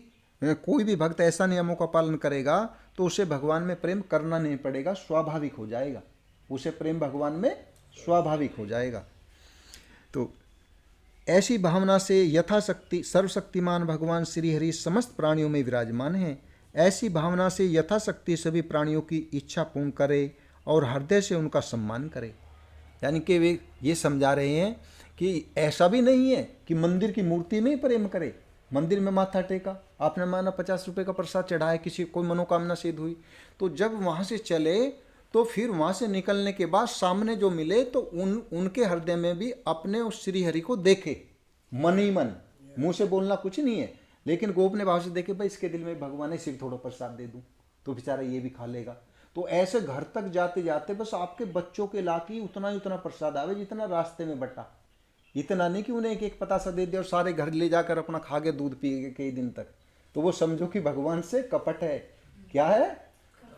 कोई भी भक्त ऐसा नियमों का पालन करेगा तो उसे भगवान में प्रेम करना नहीं पड़ेगा, स्वाभाविक हो जाएगा, उसे प्रेम भगवान में स्वाभाविक हो जाएगा। तो ऐसी भावना से यथाशक्ति सर्वशक्तिमान भगवान श्री हरि समस्त प्राणियों में विराजमान हैं। ऐसी भावना से यथाशक्ति सभी प्राणियों की इच्छा पूर्ण करे और हृदय से उनका सम्मान करे। यानी कि वे ये समझा रहे हैं कि ऐसा भी नहीं है कि मंदिर की मूर्ति में ही प्रेम करे। मंदिर में माथा टेका, आपने माना 50 रुपये का प्रसाद चढ़ाया, किसी कोई मनोकामना सिद्ध हुई, तो जब वहाँ से चले तो फिर वहाँ से निकलने के बाद सामने जो मिले तो उनके हृदय में भी अपने उस श्री हरि को देखे, मन ही मन, मुँह से बोलना कुछ नहीं है, लेकिन गोपनीय भाव से देखे भाई इसके दिल में भगवान है, सिर्फ थोड़ा प्रसाद दे दूँ तो बेचारा ये भी खा लेगा। तो ऐसे घर तक जाते जाते बस आपके बच्चों के लाकी उतना ही उतना प्रसाद आवे जितना रास्ते में बटा। इतना नहीं कि उन्हें एक एक पतासा दे दिया और सारे घर ले जाकर अपना खा के दूध पिए कई दिन तक, तो वो समझो कि भगवान से कपट है। क्या है?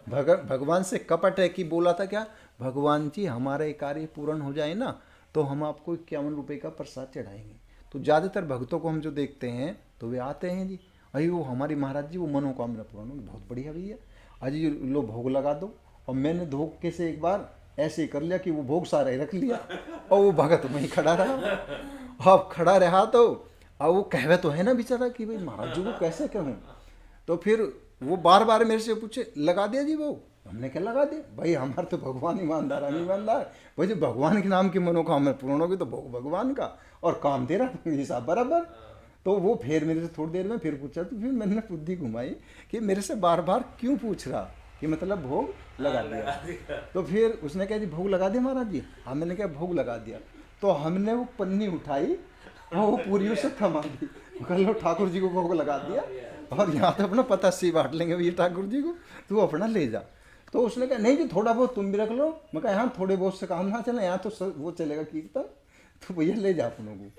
भगवान से कपट है। कि बोला था क्या, भगवान जी हमारा ये कार्य पूर्ण हो जाए ना तो हम आपको 51 रुपये का प्रसाद चढ़ाएंगे। तो ज़्यादातर भक्तों को हम जो देखते हैं तो वे आते हैं जी, अरे वो हमारी महाराज जी वो मनोकामना पूर्ण होगी, बहुत बढ़िया भैया, अजी लो भोग लगा दो। और मैंने धोखे से एक बार ऐसे ही कर लिया कि वो भोग सारा ही रख लिया और वो भगत में ही खड़ा रहा। अब खड़ा रहा तो अब वो कहवे तो है ना बेचारा कि भाई महाराज जी को कैसे कहूँ। तो फिर वो बार बार मेरे से पूछे लगा दिया जी भोग, हमने क्या लगा दिया भाई, हमारे तो भगवान ईमानदार, हम ईमानदार भाई, जो भगवान के नाम की मनोकामना पूर्ण होगी तो भोग भगवान का और काम तेरा, हिसाब बराबर। तो वो फिर मेरे से थोड़ी देर में फिर पूछा, तो फिर मैंने बुद्धि घुमाई कि मेरे से बार बार क्यों पूछ रहा, कि मतलब भोग लगा दिया। तो फिर उसने कहा जी भोग लगा दिया महाराज जी, हाँ मैंने कहा भोग लगा दिया। तो हमने वो पन्नी उठाई और वो पूरी उसे थमा दी, कह लो ठाकुर जी को भोग लगा दिया और यहाँ तो अपना पता सी बांट लेंगे भैया ठाकुर जी को, तू अपना ले जा। तो उसने कहा नहीं जी थोड़ा बहुत तुम भी रख लो। मैं कहा यहाँ थोड़े बहुत से काम ना चले, यहाँ तो वो चलेगा कीर्तन, तो भैया ले जा अपनों को।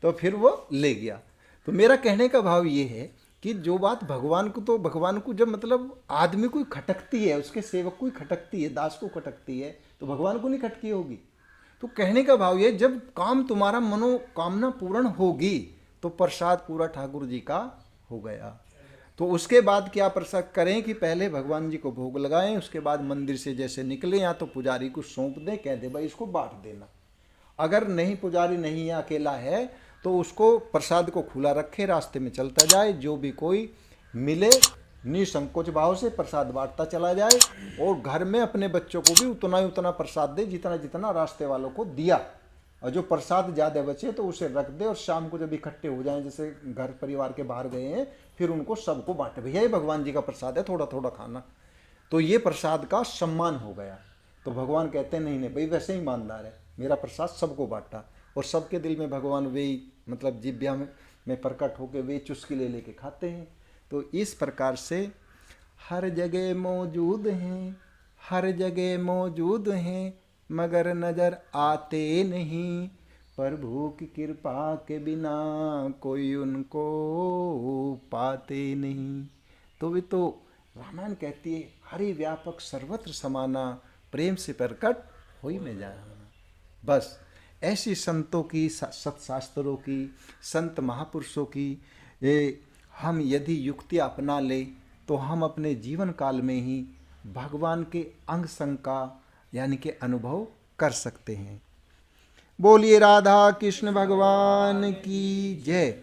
तो फिर वो ले गया। तो मेरा कहने का भाव ये है कि जो बात भगवान को, तो भगवान को जब मतलब आदमी को खटकती है, उसके सेवक को ही खटकती है, दास को खटकती है, तो भगवान को नहीं खटकी होगी। तो कहने का भाव ये, जब काम तुम्हारा मनोकामना पूर्ण होगी तो प्रसाद पूरा ठाकुर जी का हो गया। तो उसके बाद क्या प्रसाद करें कि पहले भगवान जी को भोग लगाएं, उसके बाद मंदिर से जैसे निकले या तो पुजारी को सौंप दें, कह दे भाई इसको बांट देना। अगर नहीं पुजारी नहीं है, अकेला है, तो उसको प्रसाद को खुला रखे, रास्ते में चलता जाए, जो भी कोई मिले निसंकोच भाव से प्रसाद बांटता चला जाए और घर में अपने बच्चों को भी उतना ही उतना प्रसाद दे जितना जितना रास्ते वालों को दिया। और जो प्रसाद ज़्यादा बचे तो उसे रख दे और शाम को जब इकट्ठे हो जाएं, जैसे घर परिवार के बाहर गए हैं, फिर उनको सबको बांटे, भैया ये भगवान जी का प्रसाद है, थोड़ा थोड़ा खाना। तो ये प्रसाद का सम्मान हो गया। तो भगवान कहते हैं नहीं नहीं भाई वैसे ही ईमानदार है, मेरा प्रसाद सबको बांटा। और सबके दिल में भगवान वे मतलब जिब्या में प्रकट होकर वे चुस्की ले लेके खाते हैं। तो इस प्रकार से हर जगह मौजूद हैं, हर जगह मौजूद हैं, मगर नजर आते नहीं, प्रभु की कृपा के बिना कोई उनको पाते नहीं। तो वे तो रामायण कहती है हरि व्यापक सर्वत्र समाना, प्रेम से प्रकट होई में जाना। बस ऐसी संतों की, सत्शास्त्रों की, संत महापुरुषों की हम यदि युक्ति अपना ले तो हम अपने जीवन काल में ही भगवान के अंग संग का यानी कि अनुभव कर सकते हैं। बोलिए राधा कृष्ण भगवान की जय।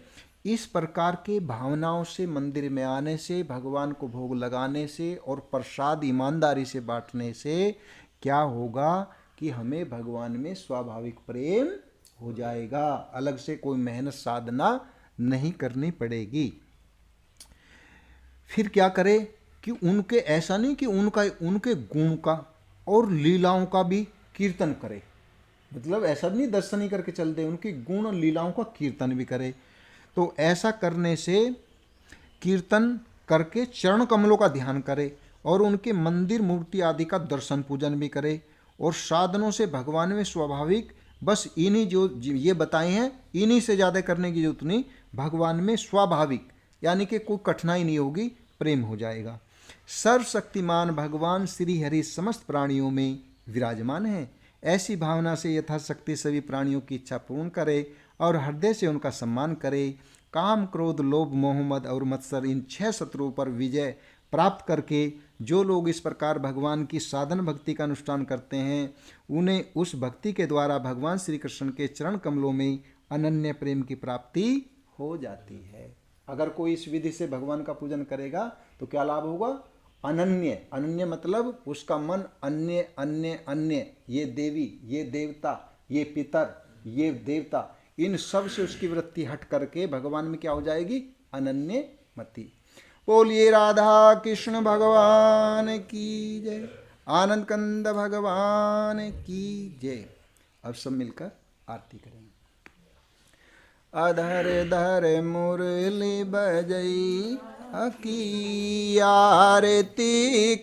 इस प्रकार के भावनाओं से मंदिर में आने से, भगवान को भोग लगाने से और प्रसाद ईमानदारी से बांटने से क्या होगा कि हमें भगवान में स्वाभाविक प्रेम हो जाएगा, अलग से कोई मेहनत साधना नहीं करनी पड़ेगी। फिर क्या करे कि उनके, ऐसा नहीं कि उनके गुण का और लीलाओं का भी कीर्तन करे, मतलब ऐसा नहीं दर्शन ही करके चल दे, उनके गुण और लीलाओं का कीर्तन भी करे। तो ऐसा करने से कीर्तन करके चरण कमलों का ध्यान करे और उनके मंदिर मूर्ति आदि का दर्शन पूजन भी करे और साधनों से भगवान में स्वाभाविक बस इन्हीं जो ये बताए हैं इन्हीं से ज़्यादा करने की जरूरत नहीं, भगवान में स्वाभाविक यानी कि कोई कठिनाई नहीं होगी, प्रेम हो जाएगा। सर्वशक्तिमान भगवान श्री हरि समस्त प्राणियों में विराजमान है। ऐसी भावना से यथाशक्ति सभी प्राणियों की इच्छा पूर्ण करे और हृदय से उनका सम्मान करे। काम, क्रोध, लोभ, मोह, मद और मत्सर इन 6 शत्रुओं पर विजय प्राप्त करके जो लोग इस प्रकार भगवान की साधन भक्ति का अनुष्ठान करते हैं, उन्हें उस भक्ति के द्वारा भगवान श्री कृष्ण के चरण कमलों में अनन्य प्रेम की प्राप्ति हो जाती है। अगर कोई इस विधि से भगवान का पूजन करेगा तो क्या लाभ होगा? अनन्य। अनन्य मतलब उसका मन अन्य अन्य अन्य, ये देवी, ये देवता, ये पितर, ये देवता, इन सब से उसकी वृत्ति हट करके भगवान में क्या हो जाएगी? अनन्य मति। बोलिए राधा कृष्ण भगवान की जय, आनंद कंद भगवान की जय। अब सब मिलकर आरती करेंगे। अधर धर मुरली बजई, अकी आरती